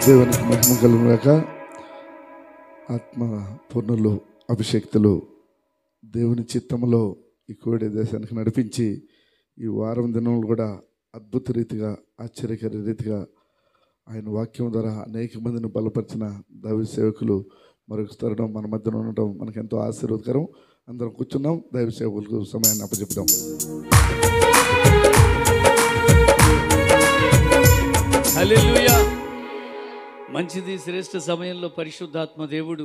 దేవునికి మహిమ కలుగుగాక. ఆత్మ పూర్ణులు అభిషేక్తులు దేవుని చిత్తములో ఈ కోడి దేశానికి నడిపించి ఈ వారం దినములు కూడా అద్భుత రీతిగా ఆశ్చర్యకర రీతిగా ఆయన వాక్యం ద్వారా అనేక మందిని బలపరిచిన దైవ సేవకులు మరొక తరుణం మన మధ్యలో ఉండటం మనకు ఎంతో ఆశీర్వాదకరం. అందరం కూర్చున్నాం, దైవ సేవకులకు సమయాన్ని అప్పచెప్దాం. హల్లెలూయా. మంచిది, శ్రేష్ఠ సమయంలో పరిశుద్ధాత్మ దేవుడు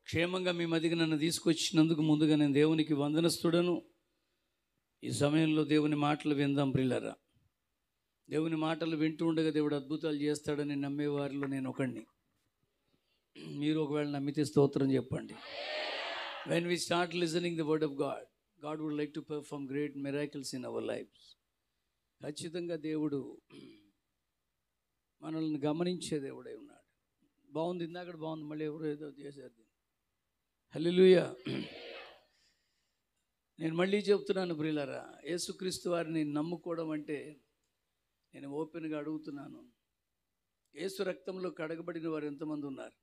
క్షేమంగా మీ మధ్యకి నన్ను తీసుకొచ్చినందుకు ముందుగా నేను దేవునికి వందనస్తుడను. ఈ సమయంలో దేవుని మాటలు విందాం ప్రియులారా. దేవుని మాటలు వింటూ ఉండగా దేవుడు అద్భుతాలు చేస్తాడని నమ్మేవారిలో నేను ఒకడిని. మీరు ఒకవేళ నమ్మితే స్తోత్రం చెప్పండి. When we start listening the word of God, God would like to perform great miracles in our lifes. ఖచ్చితంగా దేవుడు మనల్ని గమనించే దేవుడై ఉన్నాడు. బాగుంది, ఇందాక బాగుంది, మళ్ళీ ఎవరో ఏదో చేశారు. హల్లెలూయా. నేను మళ్ళీ చెప్తున్నాను ప్రియులారా, యేసుక్రీస్తు వారిని నమ్ముకోవడం అంటే నేను ఓపెన్గా అడుగుతున్నాను, యేసు రక్తంలో కడగబడిన వారు ఎంతమంది ఉన్నారు?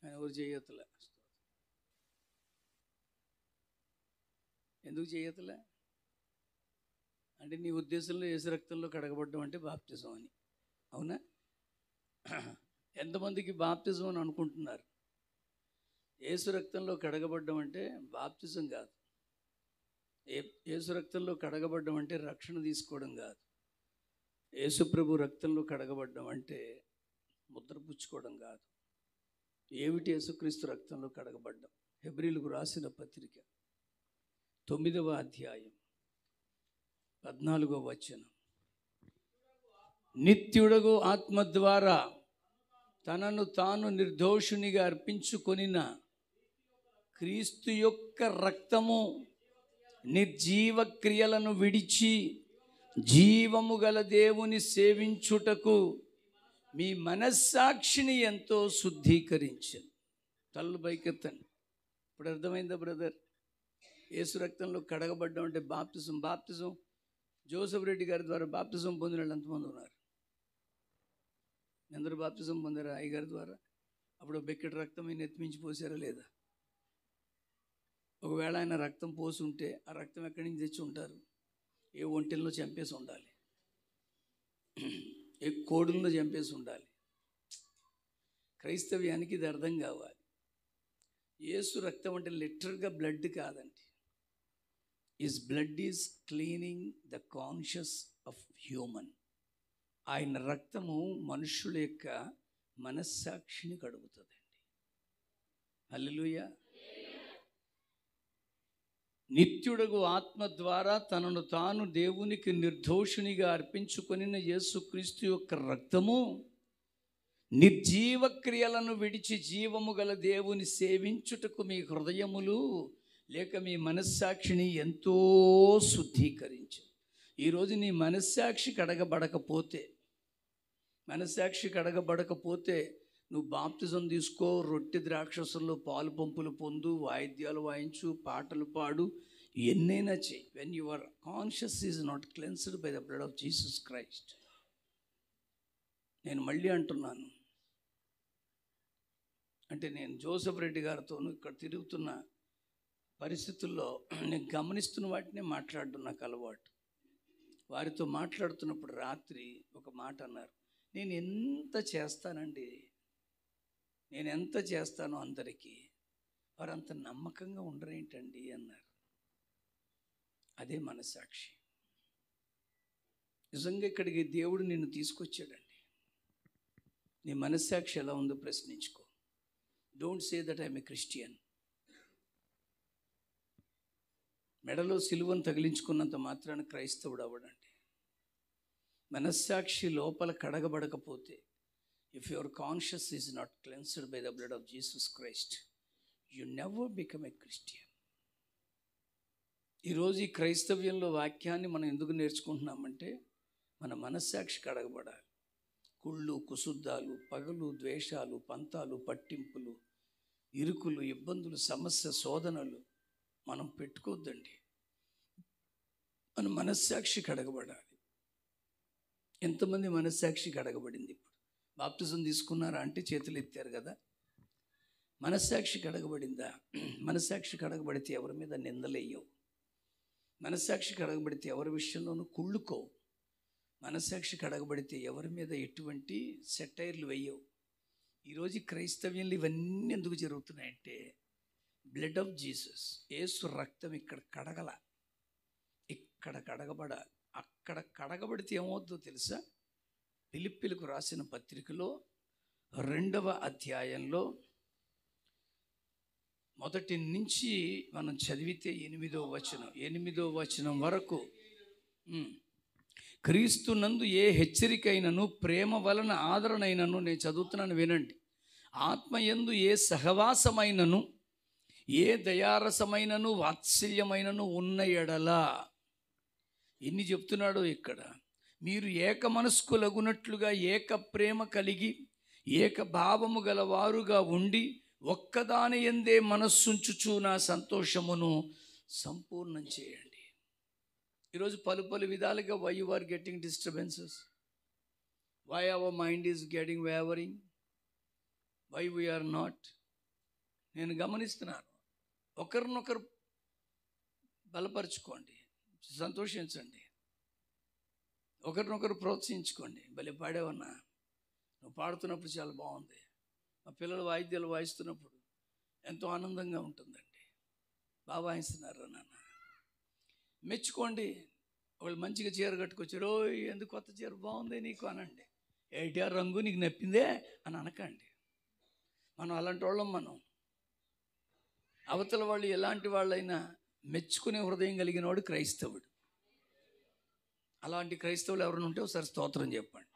ఎవరు చేయతలే? ఎందుకు చేయతలే అంటే నీ ఉద్దేశంలో యేసు రక్తంలో కడగబడ్డం అంటే బాప్తిజం అని, అవునా? ఎంతమందికి బాప్తిజం అని అనుకుంటున్నారు? యేసు రక్తంలో కడగబడ్డం అంటే బాప్తిజం కాదు. యేసు రక్తంలో కడగబడ్డం అంటే రక్షణ తీసుకోవడం కాదు. యేసు ప్రభు రక్తంలో కడగబడ్డం అంటే ముద్ర పుచ్చుకోవడం కాదు. ఏమిటి యేసుక్రీస్తు రక్తంలో కడగబడ్డం? హెబ్రీలకు రాసిన పత్రిక 9వ అధ్యాయం 14వ వచనం. నిత్యుడగు ఆత్మ ద్వారా తనను తాను నిర్దోషునిగా అర్పించుకొనిన క్రీస్తు యొక్క రక్తము నిర్జీవ క్రియలను విడిచి జీవము గల దేవుని సేవించుటకు మీ మనస్సాక్షిని ఎంతో శుద్ధీకరించను. తల్లు పైకెత్తండి. ఇప్పుడు అర్థమైందా బ్రదర్? యేసు రక్తంలో కడగబడ్డం అంటే బాప్తిజం. బాప్తిజం జోసెఫ్ రెడ్డి గారి ద్వారా బాప్తిజం పొందిన వాళ్ళు ఎంతమంది ఉన్నారు? అందరూ బాప్తిజం పొందారా అయ్యగారి ద్వారా? అప్పుడు బెక్కెట్ రక్తం ఆయన ఎత్తిమించి పోసారా లేదా? ఒకవేళ ఆయన రక్తం పోసి ఉంటే ఆ రక్తం ఎక్కడి నుంచి తెచ్చి ఉంటారు? ఏ ఒంటెల్లో చంపేసి ఉండాలి, ఏ కోడుల్లో చంపేసి ఉండాలి. క్రైస్తవ్యానికి ఇది అర్థం కావాలి. యేసు రక్తం అంటే లిటరల్గా బ్లడ్ కాదండి. His blood is cleaning the conscious of human. ఆయన రక్తము మనుషుల యొక్క మనస్సాక్షిని కడుగుతుందండి. హల్లెలూయా. నిత్యుడగు ఆత్మ ద్వారా తనను తాను దేవునికి నిర్దోషునిగా అర్పించుకొనిన యేసుక్రీస్తు యొక్క రక్తము నిర్జీవ క్రియలను విడిచి జీవము గల దేవుని సేవించుటకు మీ హృదయములు లేక మీ మనస్సాక్షిని ఎంతో శుద్ధీకరించు. ఈరోజు నీ మనస్సాక్షి కడగబడకపోతే నువ్వు బాప్తిజం తీసుకో, రొట్టె ద్రాక్షసుల్లో పాలు పంపులు పొందు, వాయిద్యాలు వాయించు, పాటలు పాడు, ఎన్నైనా చెయ్యి. When your conscience is not cleansed by the blood of Jesus Christ. నేను మళ్ళీ అంటున్నాను, అంటే నేను జోసెఫ్ రెడ్డి గారితోనూ ఇక్కడ తిరుగుతున్న పరిస్థితుల్లో నేను గమనిస్తున్న వాటినే మాట్లాడడం నాకు అలవాటు. వారితో మాట్లాడుతున్నప్పుడు రాత్రి ఒక మాట అన్నారు, నేను ఎంత చేస్తానో అందరికీ వారు అంత నమ్మకంగా ఉండరేంటండి అన్నారు. అదే మనస్సాక్షి. నిజంగా ఇక్కడికి దేవుడు నిన్ను తీసుకొచ్చాడండి. నీ మనస్సాక్షి ఎలా ఉందో ప్రశ్నించుకో. Don't say that I'm a Christian. మెడలో సిలువను తగిలించుకున్నంత మాత్రాన క్రైస్తవుడు అవ్వడండి. మనస్సాక్షి లోపల కడగబడకపోతే, if your conscience is not cleansed by the blood of Jesus Christ, you never become a Christian. ఈరోజు ఈ క్రైస్తవ్యంలో వాక్యాన్ని మనం ఎందుకు నేర్చుకుంటున్నామంటే మన మనస్సాక్షి కడగబడాలి. కుళ్ళు, కుశుద్ధాలు, పగలు, ద్వేషాలు, పంతాలు, పట్టింపులు, ఇరుకులు, ఇబ్బందులు, సమస్య, శోధనలు మనం పెట్టుకోవద్దండి. మన మనస్సాక్షి కడగబడాలి. ఎంతమంది మనస్సాక్షి కడగబడింది? ఇప్పుడు బాప్తిజం తీసుకున్నారా అంటే చేతులు ఎత్తారు కదా. మనస్సాక్షి కడగబడిందా? మనస్సాక్షి కడగబడితే ఎవరి మీద నిందలేయవు. మనస్సాక్షి కడగబడితే ఎవరి విషయంలోనూ కుళ్ళుకోవు. మనస్సాక్షి కడగబడితే ఎవరి మీద ఎటువంటి సెటైర్లు వేయవు. ఈరోజు క్రైస్తవ్యంలో ఇవన్నీ ఎందుకు జరుగుతున్నాయంటే బ్లడ్ ఆఫ్ జీసస్, యేసు రక్తం ఇక్కడ కడగల, ఇక్కడ కడగబడాలి. అక్కడ కడగబడితే ఏమవుతుందో తెలుసా? ఫిలిప్పీలకు రాసిన పత్రికలో 2వ అధ్యాయంలో మొదటి నుంచి మనం చదివితే 8వ వచనం వరకు, క్రీస్తునందు ఏ హెచ్చరికైనను ప్రేమ వలన ఆదరణైనను, నేను చదువుతున్నాను వినండి, ఆత్మయందు ఏ సహవాసమైనను ఏ దయారసమైనను వాత్సల్యమైనను ఉన్న ఎడలా, ఎన్ని చెప్తున్నాడో ఇక్కడ, మీరు ఏక మనస్కులగునట్లుగా ఏక ప్రేమ కలిగి ఏక భావము గలవారుగా ఉండి ఒక్కదాని యందే మనస్సుంచుచు నా సంతోషమును సంపూర్ణం చేయండి. ఈరోజు పలు విధాలుగా why you are getting disturbances, why our mind is getting wavering, why we are not. నేను గమనిస్తున్నాను, ఒకరినొకరు బలపరుచుకోండి, సంతోషించండి, ఒకరినొకరు ప్రోత్సహించుకోండి. భలే పాడేవన్నా, నువ్వు పాడుతున్నప్పుడు చాలా బాగుంది, మా పిల్లలు వాయిద్యాలు వాయిస్తున్నప్పుడు ఎంతో ఆనందంగా ఉంటుందండి, బాగా వాయిస్తున్నారు నాన్న, మెచ్చుకోండి. వాళ్ళు మంచిగా చీర కట్టుకొచ్చారు, ఓ ఎందుకు కొత్త చీర బాగుంది నీకు అనండి. ఏటా రంగు నీకు నప్పిందే అని అనకండి. మనం అలాంటి వాళ్ళం. మనం అవతల వాళ్ళు ఎలాంటి వాళ్ళైనా మెచ్చుకునే హృదయం కలిగిన వాడు క్రైస్తవుడు. అలాంటి క్రైస్తవులు ఎవరైనా ఉంటే ఒకసారి స్తోత్రం చెప్పండి.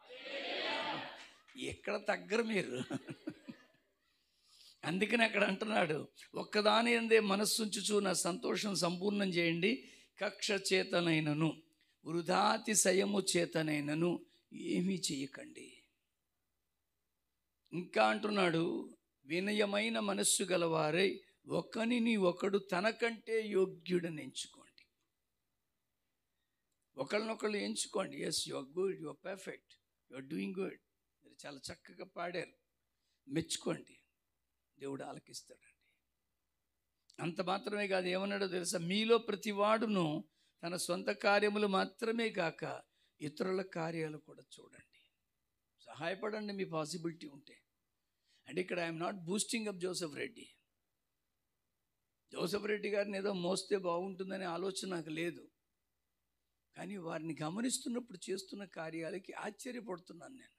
ఎక్కడ తగ్గరు మీరు. అందుకని అక్కడ అంటున్నాడు, ఒక్కదాని యందే మనస్సుంచుచు నా సంతోషం సంపూర్ణం చేయండి, కక్ష చేతనైనను వృధాతిశయము చేతనైనను ఏమీ చేయకండి. ఇంకా అంటున్నాడు, వినయమైన మనస్సు గలవారై ఒకనిని ఒకడు తనకంటే యోగ్యుడని ఎంచుకోండి. ఒకళ్ళనొకళ్ళు ఎంచుకోండి. Yes, you are good, you are perfect, you are doing good, మీరు చాలా చక్కగా పాడారు, మెచ్చుకోండి, దేవుడు ఆలకిస్తాడండి. అంత మాత్రమే కాదు, ఏమన్నాడో తెలుసా, మీలో ప్రతివాడును తన సొంత కార్యములు మాత్రమే కాక ఇతరుల కార్యాలు కూడా చూడండి, సహాయపడండి మీ పాసిబిలిటీ ఉంటే. అంటే ఇక్కడ I'm not boosting up Joseph Reddy. Joseph Reddy గారిని ఏదో మోస్తే బాగుంటుందనే ఆలోచన నాకు లేదు, కానీ వారిని గమనిస్తున్నప్పుడు చేస్తున్న కార్యాలకి ఆశ్చర్యపడుతున్నాను నేను.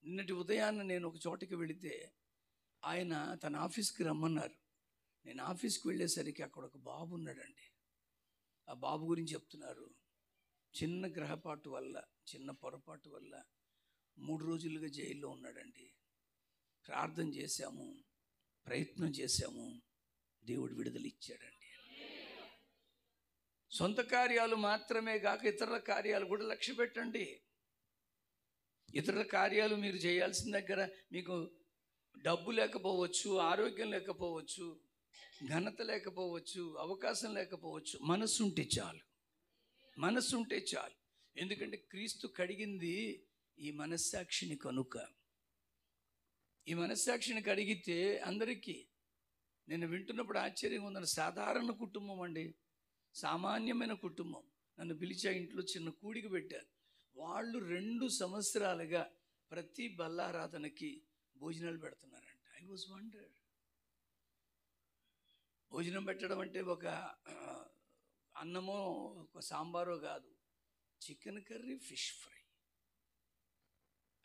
నిన్నటి ఉదయాన్న నేను ఒక చోటకి వెళితే ఆయన తన ఆఫీస్కి రమ్మన్నారు. నేను ఆఫీస్కి వెళ్ళేసరికి అక్కడ ఒక బాబు ఉన్నాడండి. ఆ బాబు గురించి చెప్తున్నారు, చిన్న గ్రహపాటు వల్ల, చిన్న పొరపాటు వల్ల 3 రోజులుగా జైల్లో ఉన్నాడండి. ప్రార్థన చేశాము, ప్రయత్నం చేశాము, దేవుడు విడుదల ఇచ్చాడండి. సొంత కార్యాలు మాత్రమే కాక ఇతరుల కార్యాలు కూడా లక్ష్య పెట్టండి. ఇతరుల కార్యాలు మీరు చేయాల్సిన దగ్గర మీకు డబ్బు లేకపోవచ్చు, ఆరోగ్యం లేకపోవచ్చు, ఘనత లేకపోవచ్చు, అవకాశం లేకపోవచ్చు, మనసు ఉంటే చాలు, మనసు ఉంటే చాలు. ఎందుకంటే క్రీస్తు కడిగింది ఈ మనస్సాక్షిని కనుక. ఈ మనస్సాక్షిని కడిగితే అందరికీ, నేను వింటున్నప్పుడు ఆశ్చర్యంగా ఉందని, సాధారణ కుటుంబం అండి, సామాన్యమైన కుటుంబం, నన్ను పిలిచా, ఇంట్లో చిన్న కూడికి పెట్టారు. వాళ్ళు 2 సంవత్సరాలుగా ప్రతి బల్లారాధనకి భోజనాలు పెడుతున్నారంట. I was wonder. భోజనం పెట్టడం అంటే ఒక అన్నమో ఒక సాంబారో కాదు, chicken curry, fish fry,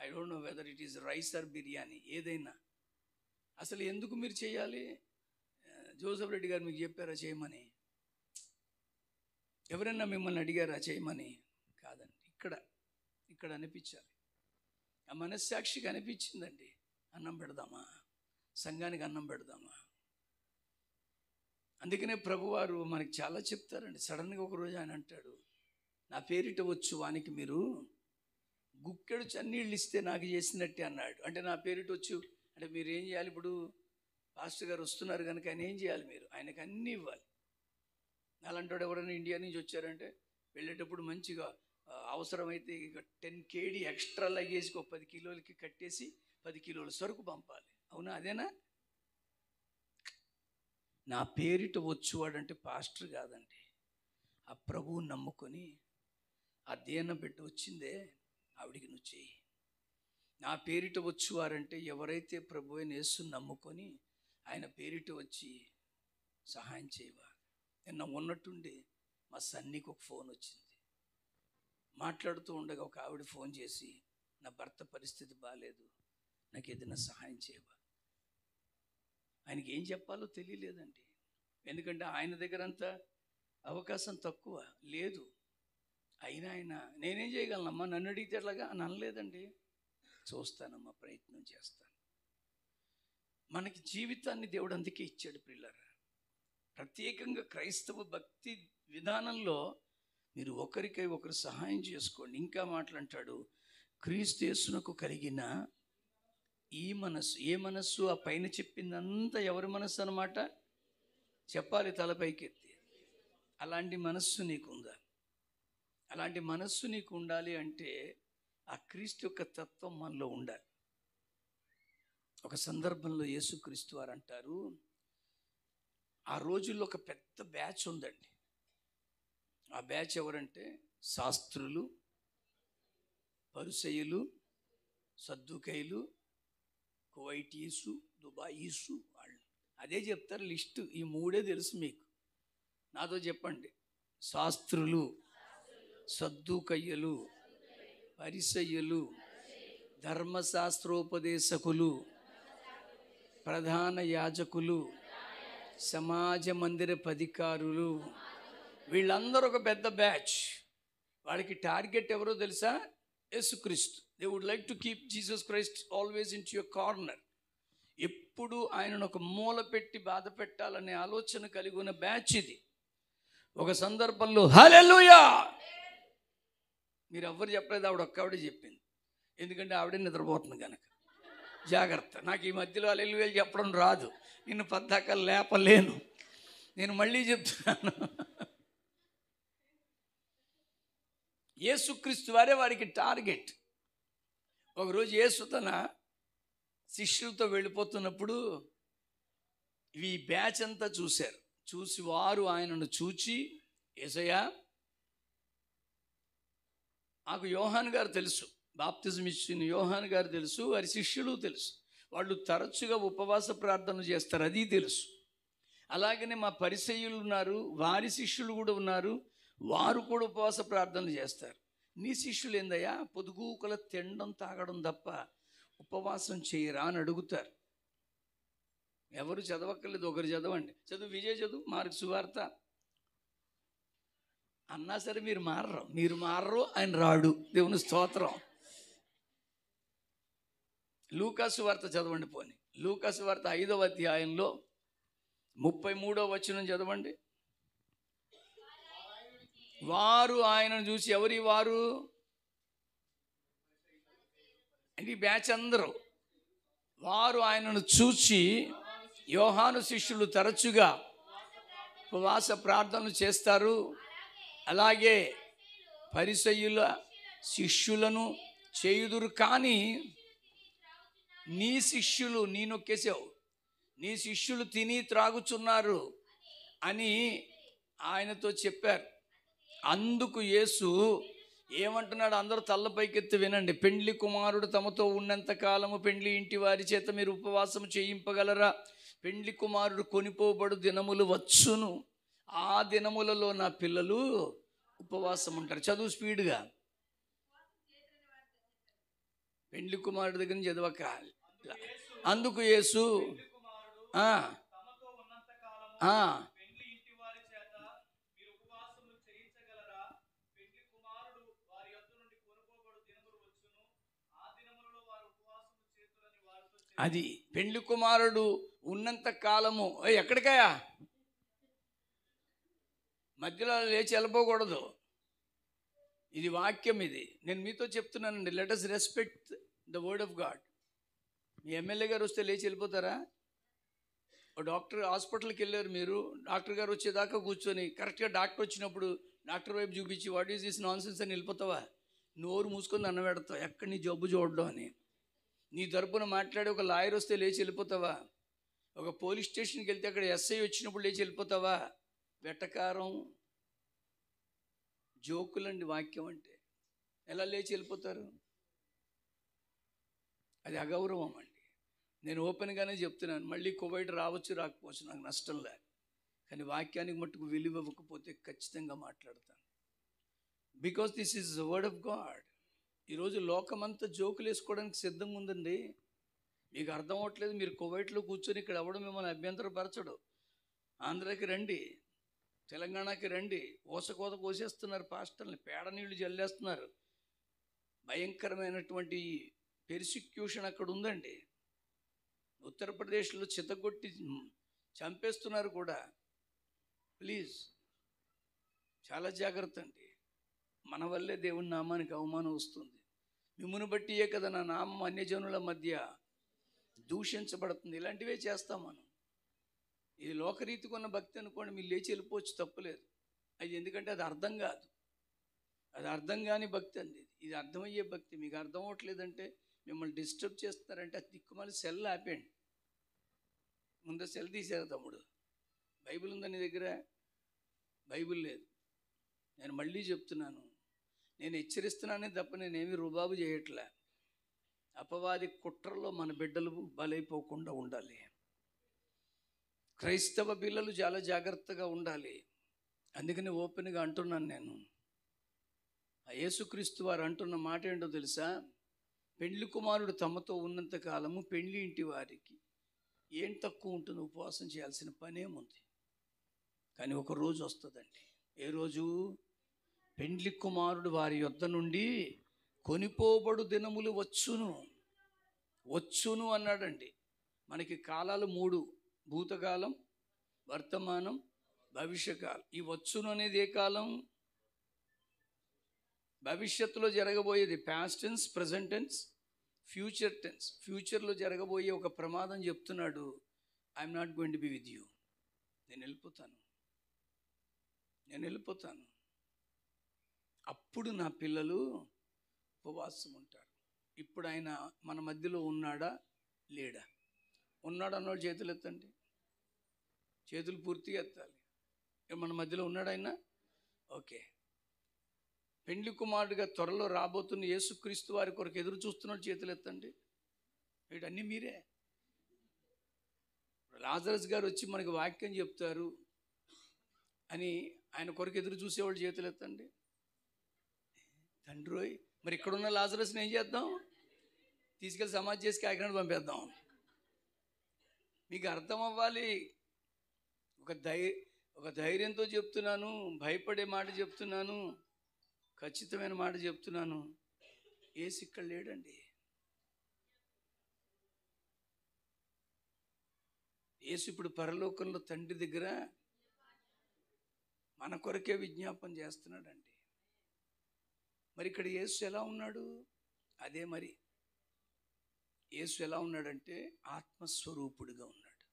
I don't know whether it is rice or biryani, ఏదైనా. అసలు ఎందుకు మీరు చేయాలి? జోసెఫ్ రెడ్డి గారు మీకు చెప్పారా చేయమని? ఎవరైనా మిమ్మల్ని అడిగారా చేయమని? కాదండి, ఇక్కడ అనిపించాలి. ఆ మనస్సాక్షికి అనిపించిందండి, అన్నం పెడదామా, సంఘానికి అన్నం పెడదామా. అందుకనే ప్రభువారు మనకి చాలా చెప్తారండి. సడన్గా ఒకరోజు ఆయన అంటాడు, నా పేరిట వచ్చు వానికి మీరు గుక్కెడు చన్నీళ్ళు ఇస్తే నాకు చేసినట్టే అన్నాడు. అంటే నా పేరిట వచ్చు అంటే మీరు ఏం చేయాలి? ఇప్పుడు పాస్టర్ గారు వస్తున్నారు కనుక ఆయన ఏం చేయాలి? మీరు ఆయనకు అన్నీ ఇవ్వాలి. అలాంటి వాడు ఎవరైనా ఇండియా నుంచి వచ్చారంటే వెళ్ళేటప్పుడు మంచిగా అవసరమైతే ఇక 10 kg ఎక్స్ట్రా లగేజ్కి ఒక 10 కిలోలకి కట్టేసి 10 కిలోల సరుకు పంపాలి. అవునా? అదేనా? నా పేరిట వచ్చేవాడంటే పాస్టర్ కాదండి, ఆ ప్రభువు నమ్ముకొని ఆ దేన బిడ్డ వచ్చిందే ఆవిడికి నువ్వు చెయ్యి. నా పేరిట వచ్చేవారంటే ఎవరైతే ప్రభు అయిన యేసుని నమ్ముకొని ఆయన పేరిట వచ్చి సహాయం చేయవా. నిన్న ఉన్నట్టుండి మా సన్నికి ఒక ఫోన్ వచ్చింది. మాట్లాడుతూ ఉండగా ఒక ఆవిడ ఫోన్ చేసి, నా భర్త పరిస్థితి బాగాలేదు, నాకు ఏదైనా సహాయం చేయవా. ఆయనకి ఏం చెప్పాలో తెలియలేదండి. ఎందుకంటే ఆయన దగ్గర అంత అవకాశం తక్కువ లేదు. అయినా ఆయన నేనేం చేయగలనమ్మా, నన్ను అడిగితే ఎట్లాగా అని అనలేదండి. చూస్తానమ్మా, ప్రయత్నం చేస్తాను. మనకి జీవితాన్ని దేవుడు అందుకే ఇచ్చాడు ప్రియులారా. ప్రత్యేకంగా క్రైస్తవ భక్తి విధానంలో మీరు ఒకరికై ఒకరు సహాయం చేసుకోండి. ఇంకా మాట్లాంటాడు, క్రీస్తు యేసునకు కలిగిన ఈ మనస్సు. ఏ మనస్సు? ఆ పైన చెప్పిందంతా ఎవరి మనస్సు అన్నమాట? చెప్పాలి తలపైకెత్తి. అలాంటి మనస్సు నీకుందా? అలాంటి మనస్సు నీకు ఉండాలి అంటే ఆ క్రీస్తు యొక్క తత్వం మనలో ఉండాలి. ఒక సందర్భంలో యేసుక్రీస్తు వారు అంటారు, ఆ రోజుల్లో ఒక పెద్ద బ్యాచ్ ఉందండి. ఆ బ్యాచ్ ఎవరంటే శాస్త్రులు, పరిసయ్యులు, సద్దూకయ్యులు, కువైటీసు, దుబాయీసు. వాళ్ళు అదే చెప్తారు లిస్టు. ఈ మూడే తెలుసు మీకు. నాతో చెప్పండి. శాస్త్రులు, సద్దూకయ్యులు, పరిసయ్యులు, ధర్మశాస్త్రోపదేశకులు, ప్రధాన యాజకులు, సమాజ మందిరపు అధికారులు, వీళ్ళందరూ ఒక పెద్ద బ్యాచ్. వాళ్ళకి టార్గెట్ ఎవరో తెలుసా? Yesukristu. They would like to keep Jesus Christ always into your corner. ఎప్పుడు ఆయనను ఒక మూల పెట్టి బాధ పెట్టాలనే ఆలోచన కలిగి ఉన్న బ్యాచ్ ఇది. ఒక సందర్భంలో హల్లెలూయా మీరు ఎవ్వరు చెప్పలేదు, ఆవిడ ఒక్కవిడే చెప్పింది. ఎందుకంటే ఆవిడే నిద్రపోతుంది కనుక. జాగ్రత్త. నాకు ఈ మధ్యలో హల్లెలూయా చెప్పడం రాదు, నిన్ను పద్దాక లేపలేను. నేను మళ్ళీ చెప్తున్నాను, యేసుక్రీస్తు వారే వారికి టార్గెట్. ఒకరోజు యేసు తన శిష్యులతో వెళ్ళిపోతున్నప్పుడు ఈ బ్యాచ్ అంతా చూశారు. చూసి వారు ఆయనను చూచి, యేసయ్యా, నాకు యోహాను గారు తెలుసు, బాప్తిజం ఇచ్చిన యోహాను గారు తెలుసు, వారి శిష్యులు తెలుసు. వాళ్ళు తరచుగా ఉపవాస ప్రార్థనలు చేస్తారు, అది తెలుసు. అలాగనే మా పరిసయ్యులు ఉన్నారు, వారి శిష్యులు కూడా ఉన్నారు, వారు కూడా ఉపవాస ప్రార్థనలు చేస్తారు. నీ శిష్యులు ఏందయ్యా, పొదుగుకల తినడం తాగడం తప్ప ఉపవాసం చేయరా అని అడుగుతారు. ఎవరు చదవక్కర్లేదు, ఒకరు చదవండి. చదువు, విజయ్ చదువు, మార్కు సువార్త అన్నా సరే మీరు మారరు, ఆయన రాడు. దేవుని స్తోత్రం. లూకా సువార్త చదవండి. పోని లూకా సువార్త 5వ అధ్యాయంలో 33వ వచనం చదవండి. వారు ఆయనను చూసి, ఎవరి వారు? ఇది బ్యాచ్ అందరూ. వారు ఆయనను చూసి, యోహాను శిష్యులు తరచుగా ఉపవాస ప్రార్థనలు చేస్తారు, అలాగే పరిసయ్యుల శిష్యులను చేయుదురు, కానీ నీ శిష్యులు, నీ నొక్కేసావు, నీ శిష్యులు తిని త్రాగుచున్నారు అని ఆయనతో చెప్పారు. అందుకు యేసు ఏమంటున్నాడు? అందరూ తల్ల పైకెత్తి వినండి. పెండ్లి కుమారుడు తమతో ఉన్నంత కాలము పెండ్లి ఇంటి వారి చేత మీరు ఉపవాసం చేయింపగలరా? పెండ్లి కుమారుడు కొనిపోబడు దినములు వచ్చును, ఆ దినములలో నా పిల్లలు ఉపవాసం ఉంటారు. చదువు స్పీడ్గా. పెండ్లి కుమారుడు దగ్గర నుంచి చదవక. అందుకు యేసు అది పెండ్లి కుమారుడు ఉన్నంత కాలము. ఎక్కడికయా? మధ్యలో లేచి వెళ్ళిపోకూడదు. ఇది వాక్యం. ఇది నేను మీతో చెప్తున్నానండి. Let us respect the word of God. Me MLA గారు వస్తే లేచి వెళ్ళిపోతారా? డాక్టర్ హాస్పిటల్కి వెళ్ళారు, మీరు డాక్టర్ గారు వచ్చేదాకా కూర్చొని, కరెక్ట్గా డాక్టర్ వచ్చినప్పుడు డాక్టర్ వైపు చూపించి what is this non sense అని వెళ్ళిపోతావా? నోరు మూసుకొని అన్నం పెడతావు, ఎక్కడ నీ జబ్బు చూడడం అని. నీ తరపున మాట్లాడే ఒక లాయర్ వస్తే లేచి వెళ్ళిపోతావా? ఒక పోలీస్ స్టేషన్కి వెళ్తే అక్కడ ఎస్ఐ వచ్చినప్పుడు లేచి వెళ్ళిపోతావా? వెటకారం, జోకులండి వాక్యం అంటే. ఎలా లేచి వెళ్ళిపోతారు? అది అగౌరవం అండి. నేను ఓపెన్గానే చెప్తున్నాను, మళ్ళీ కువైట్ రావచ్చు రాకపోవచ్చు నాకు నష్టం లే, కానీ వాక్యానికి మట్టుకు విలువ ఇవ్వకపోతే ఖచ్చితంగా మాట్లాడతాను. Because this is the word of God. ఈరోజు లోకమంతా జోకులు వేసుకోవడానికి సిద్ధంగా ఉందండి. మీకు అర్థం అవ్వట్లేదు. మీరు కువైట్లో కూర్చొని ఇక్కడ ఎవడం మిమ్మల్ని అభ్యంతరపరచడు. ఆంధ్రాకి రండి, తెలంగాణకి రండి, ఓసకోత కోసేస్తున్నారు పాస్టర్ని, పేడ నీళ్లు జల్లేస్తున్నారు. భయంకరమైనటువంటి పెర్సిక్యూషన్ అక్కడ ఉందండి. ఉత్తరప్రదేశ్లో చితగొట్టి చంపేస్తున్నారు కూడా. ప్లీజ్ చాలా జాగ్రత్త అండి. మన వల్లే దేవుని నామానికి అవమానం వస్తుంది. మిమ్మును బట్టియే కదా నా నామం అన్యజనుల మధ్య దూషించబడుతుంది. ఇలాంటివే చేస్తాం మనం. ఇది లోకరీతికి ఉన్న భక్తి అనుకోండి, మీరు లేచి వెళ్ళిపోవచ్చు, తప్పులేదు. అది ఎందుకంటే అది అర్థం కాదు, అది అర్థం కాని భక్తి అండి. ఇది అర్థమయ్యే భక్తి. మీకు అర్థం అవ్వట్లేదంటే, మిమ్మల్ని డిస్టర్బ్ చేస్తున్నారంటే అది దిక్కుమని సెల్ ఆపేయండి. ముందు సెల్ తీసారు తమ్ముడు. బైబిల్ ఉందా నీ దగ్గర? బైబిల్ లేదు. నేను మళ్ళీ చెప్తున్నాను, నేను హెచ్చరిస్తున్నానే తప్ప నేనేమి రుబాబు చేయట్లే. అపవాది కుట్రలో మన బిడ్డలు బలైపోకుండా ఉండాలి. క్రైస్తవ పిల్లలు చాలా జాగ్రత్తగా ఉండాలి. అందుకని ఓపెన్గా అంటున్నాను నేను. ఆ యేసుక్రీస్తు వారు అంటున్న మాట ఏంటో తెలుసా? పెండ్లి కుమారుడు తమతో ఉన్నంత కాలము పెండ్లి ఇంటి వారికి ఏం తక్కువ ఉంటుంది, ఉపవాసం చేయాల్సిన పనేముంది. కానీ ఒక రోజు వస్తుందండి. ఏ రోజు? పెండ్లి కుమారుడు వారి యొద్ద నుండి కొనిపోబడు దినములు వచ్చును అన్నాడండి. మనకి కాలాలు 3: భూతకాలం, వర్తమానం, భవిష్యకాలం. ఈ వచ్చును అనేది ఏ కాలం? భవిష్యత్తులో జరగబోయేది. Past tense, present tense, future tense. ఫ్యూచర్లో జరగబోయే ఒక ప్రమాదం చెప్తున్నాడు. I'm not going to be with you. నేను వెళ్ళిపోతాను. అప్పుడు నా పిల్లలు ఉపవాసం ఉంటారు. ఇప్పుడు ఆయన మన మధ్యలో ఉన్నాడా లేడా? ఉన్నాడు అన్నోళ్ళు చేతులు ఎత్తండి. చేతులు పూర్తిగా ఎత్తాలి. మన మధ్యలో ఉన్నాడు ఆయన? ఓకే. పెండ్లి కుమారుడిగా త్వరలో రాబోతున్న యేసుక్రీస్తు వారి కొరకు ఎదురు చూస్తున్నాడు, చేతులు ఎత్తండి. వీటన్నీ మీరే. లాజరస్ గారు వచ్చి మనకి వాక్యం చెప్తారు అని ఆయన కొరకు ఎదురు చూసేవాళ్ళు చేతులు ఎత్తండి. తండ్రోయ్, మరి ఇక్కడున్న లాజరస్ని ఏం చేద్దాం? తీసుకెళ్ళి సమాధి చేసి కాకినాడ పంపేద్దాం. మీకు అర్థం అవ్వాలి. ఒక ధైర్యంతో చెప్తున్నాను, భయపడే మాట చెప్తున్నాను, ఖచ్చితమైన మాట చెప్తున్నాను. యేసు ఇక్కడ లేడండి. యేసు ఇప్పుడు పరలోకంలో తండ్రి దగ్గర మన కొరకే విజ్ఞాపన చేస్తున్నాడండి. మరి ఇక్కడ యేసు ఎలా ఉన్నాడు? అదే మరి యేసు ఎలా ఉన్నాడంటే ఆత్మస్వరూపుడుగా ఉన్నాడు.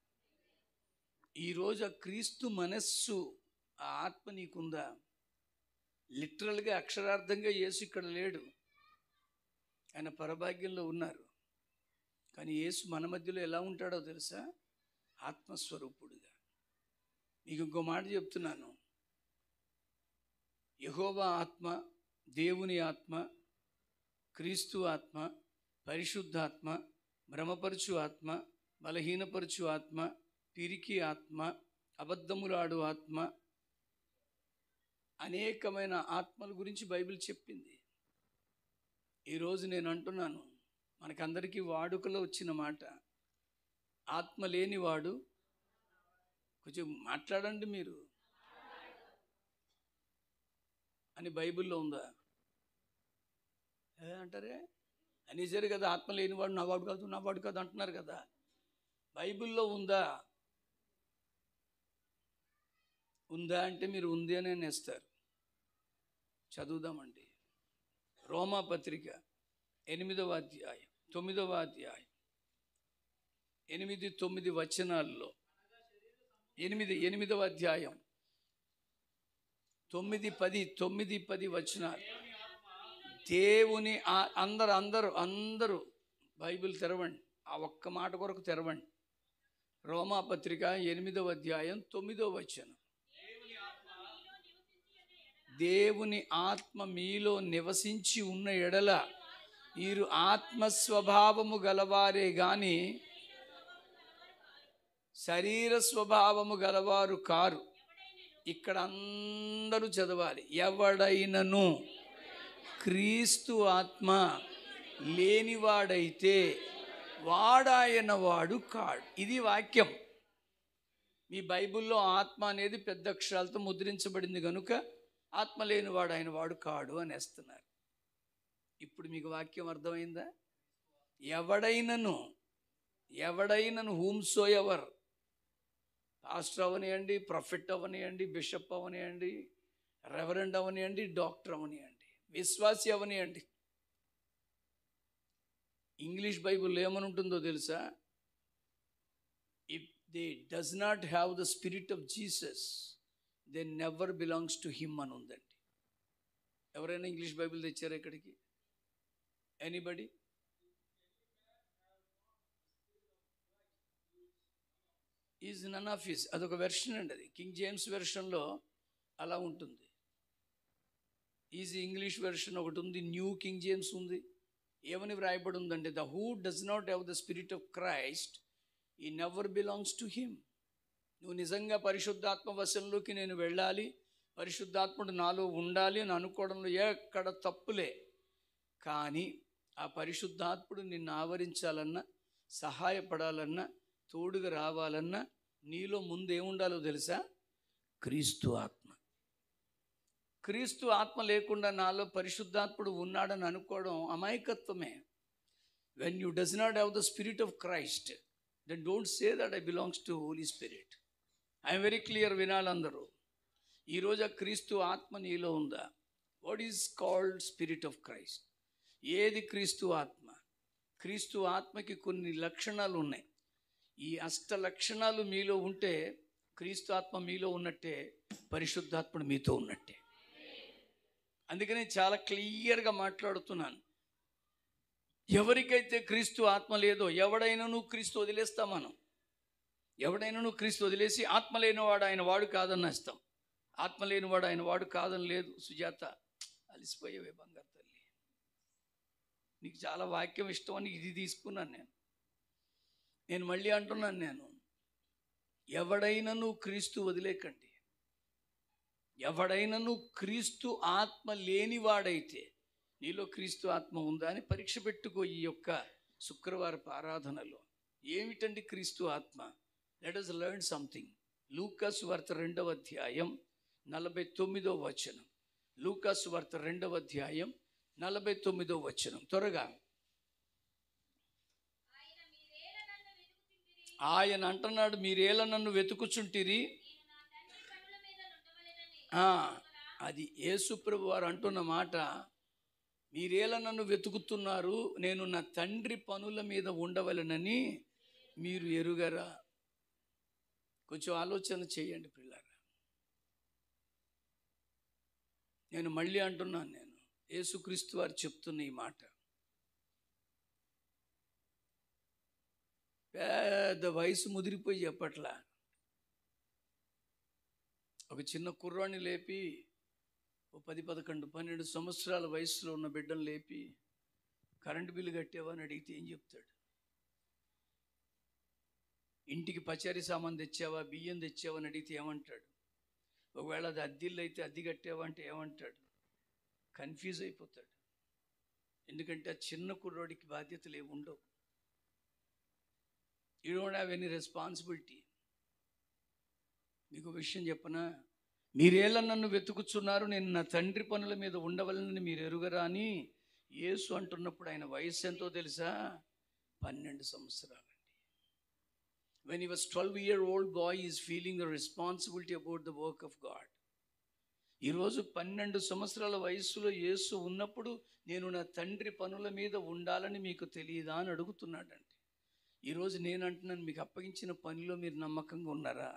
ఈరోజు ఆ క్రీస్తు మనస్సు, ఆ ఆత్మ నీకుందా? లిటరల్గా, అక్షరార్థంగా యేసు ఇక్కడ లేడు, ఆయన పరభాగ్యంలో ఉన్నారు. కానీ యేసు మన మధ్యలో ఎలా ఉంటాడో తెలుసా? ఆత్మస్వరూపుడుగా. మీకు ఇంకో మాట చెప్తున్నాను. యెహోవా ఆత్మ, దేవుని ఆత్మ, క్రీస్తు ఆత్మ, పరిశుద్ధాత్మ, భ్రమపరచు ఆత్మ, బలహీనపరచు ఆత్మ, పిరికి ఆత్మ, అబద్ధములాడు ఆత్మ, అనేకమైన ఆత్మల గురించి బైబిల్ చెప్పింది. ఈరోజు నేను అంటున్నాను, మనకందరికీ వాడుకలో వచ్చిన మాట, ఆత్మ లేనివాడు. కొంచెం మాట్లాడండి మీరు అని బైబిల్లో ఉందా? అంటారే అనేసారు కదా, ఆత్మ లేనివాడు నా వాడు కాదు అంటున్నారు కదా. బైబిల్లో ఉందా? అంటే మీరు ఉంది అని అనేస్తారు. చదువుదామండి. రోమా పత్రిక 8వ అధ్యాయం 9వ అధ్యాయం 8-9 వచనాల్లో, 8వ అధ్యాయం 9, 10 వచనాలు. దేవుని అందరూ బైబిల్ తెరవండి. ఆ ఒక్క మాట కొరకు తెరవండి. రోమాపత్రిక 8వ అధ్యాయం 9వ వచనం. దేవుని ఆత్మ మీలో నివసించి ఉన్న ఎడల మీరు ఆత్మస్వభావము గలవారే గాని శరీర స్వభావము గలవారు కారు. ఇక్కడ అందరూ చదవాలి. ఎవడైనను క్రీస్తు ఆత్మ లేనివాడైతే వాడాయన వాడు కాడు. ఇది వాక్యం. మీ బైబిల్లో ఆత్మ అనేది పెద్ద అక్షరాలతో ముద్రించబడింది కనుక ఆత్మ లేనివాడు ఆయన వాడు కాడు అని వేస్తున్నారు. ఇప్పుడు మీకు వాక్యం అర్థమైందా? ఎవడైనను హూమ్సో ఎవర్, పాస్టర్ అవనియండి, ప్రొఫెట్ అవనియండి, బిషప్ అవనియండి, రెవరెండ్ అవనియండి, డాక్టర్ అవనియండి, విశ్వాసి అవనియండి. ఇంగ్లీష్ బైబిల్లో ఏమని ఉంటుందో తెలుసా? If they does not have the spirit of Jesus they never belongs to him అని ఉందండి. ఎవరైనా ఇంగ్లీష్ బైబిల్ తెచ్చారా ఇక్కడికి? Anybody? Is none of his. అదొక వెర్షన్ అండి. అది కింగ్ జేమ్స్ వెర్షన్లో అలా ఉంటుంది. ఈజీ ఇంగ్లీష్ వెర్షన్ ఒకటి ఉంది, న్యూ కింగ్ జేమ్స్ ఉంది. ఏమని వ్రాయబడి ఉందంటే, the who does not have the spirit of Christ ఈ నెవర్ బిలాంగ్స్ టు హిమ్. నువ్వు నిజంగా పరిశుద్ధాత్మ వశంలోకి నేను వెళ్ళాలి, పరిశుద్ధాత్ముడు నాలో ఉండాలి అని అనుకోవడంలో ఎక్కడ తప్పులే. కానీ ఆ పరిశుద్ధాత్ముడు నిన్ను ఆవరించాలన్నా, సహాయపడాలన్నా, తోడుగా రావాలన్నా నీలో ముందు ఏముండాలో తెలుసా? క్రీస్తు ఆత్మ. క్రీస్తు ఆత్మ లేకుండా నాలో పరిశుద్ధాత్ముడు ఉన్నాడని అనుకోవడం అమాయకత్వమే. When you does not have the spirit of Christ then don't say that I belongs to Holy Spirit. I'm very clear. వినాలందరూ. ఈరోజు ఆ క్రీస్తు ఆత్మ నీలో ఉందా? What is called spirit of Christ? ఏది క్రీస్తు ఆత్మ? క్రీస్తు ఆత్మకి కొన్ని లక్షణాలు ఉన్నాయి. ఈ 8 లక్షణాలు మీలో ఉంటే క్రీస్తు ఆత్మ మీలో ఉన్నట్టే, పరిశుద్ధాత్ముడు మీతో ఉన్నట్టే. అందుకని చాలా క్లియర్గా మాట్లాడుతున్నాను. ఎవరికైతే క్రీస్తు ఆత్మ లేదో, ఎవడైనాను క్రీస్తు వదిలేస్తాం మనం. ఎవడైనాను క్రీస్తు వదిలేసి ఆత్మ లేనివాడు ఆయన వాడు కాదని వేస్తాం. ఆత్మ లేనివాడు ఆయన వాడు కాదని లేదు. సుజాత, అలిసిపోయేవే బంగారు తల్లి, నీకు చాలా వాక్యం ఇష్టం అని ఇది తీసుకున్నాను నేను మళ్ళీ అంటున్నాను, ఎవడైనాను క్రీస్తు వదిలేకండి. ఎవడైనాను క్రీస్తు ఆత్మ లేనివాడైతే, నీలో క్రీస్తు ఆత్మ ఉందా అని పరీక్ష పెట్టుకో. ఈ యొక్క శుక్రవారపు ఆరాధనలో ఏమిటండి క్రీస్తు ఆత్మ? Let us learn something. లూకాసు వార్త 2వ అధ్యాయం 49వ వచనం. లూకాసు వార్త 2వ అధ్యాయం 49వ వచనం. త్వరగా. ఆయన అంటున్నాడు, మీరేలా నన్ను వెతుకుచుంటిరి. అది యేసుప్రభు వారు అంటున్న మాట. మీరేలా నన్ను వెతుకుతున్నారు, నేను నా తండ్రి పనుల మీద ఉండవలెనని మీరు ఎరుగరా? కొంచెం ఆలోచన చేయండి పిల్లరా. నేను మళ్ళీ అంటున్నాను, యేసుక్రీస్తు వారు చెప్తున్న ఈ మాట. పెద్ద వయసు ముదిరిపోయి చెప్పట్లా. ఒక చిన్న కుర్రాన్ని లేపి, ఓ 10, 11, 12 సంవత్సరాల వయసులో ఉన్న బిడ్డను లేపి కరెంటు బిల్లు కట్టావా అని అడిగితే ఏం చెప్తాడు? ఇంటికి పచారీ సామాన్ తెచ్చావా, బియ్యం తెచ్చావా అని అడిగితే ఏమంటాడు? ఒకవేళ అది అద్దిల్లు అయితే అద్దె కట్టావా అంటే ఏమంటాడు? కన్ఫ్యూజ్ అయిపోతాడు. ఎందుకంటే ఆ చిన్న కుర్రోడికి బాధ్యతలు ఏమి ఉండవు. You don't have any responsibility. మీకు విషయం చెప్పనా? మీరేలా నన్ను వెతుకుచున్నారు, నేను నా తండ్రి పనుల మీద ఉండవలనని మీరు ఎరుగరా అని యేసు అంటున్నప్పుడు ఆయన వయసు ఎంతో తెలుసా? 12 సంవత్సరాలండి. When he was 12-year-old boy is feeling the responsibility about the work of God. ఈరోజు 12 సంవత్సరాల వయసులో యేసు ఉన్నప్పుడు నేను నా తండ్రి పనుల మీద ఉండాలని మీకు తెలియదా అని అడుగుతున్నాడండి. ఈరోజు నేను అంటున్నాను, మీకు అప్పగించిన పనిలో మీరు నమ్మకంగా ఉన్నారా?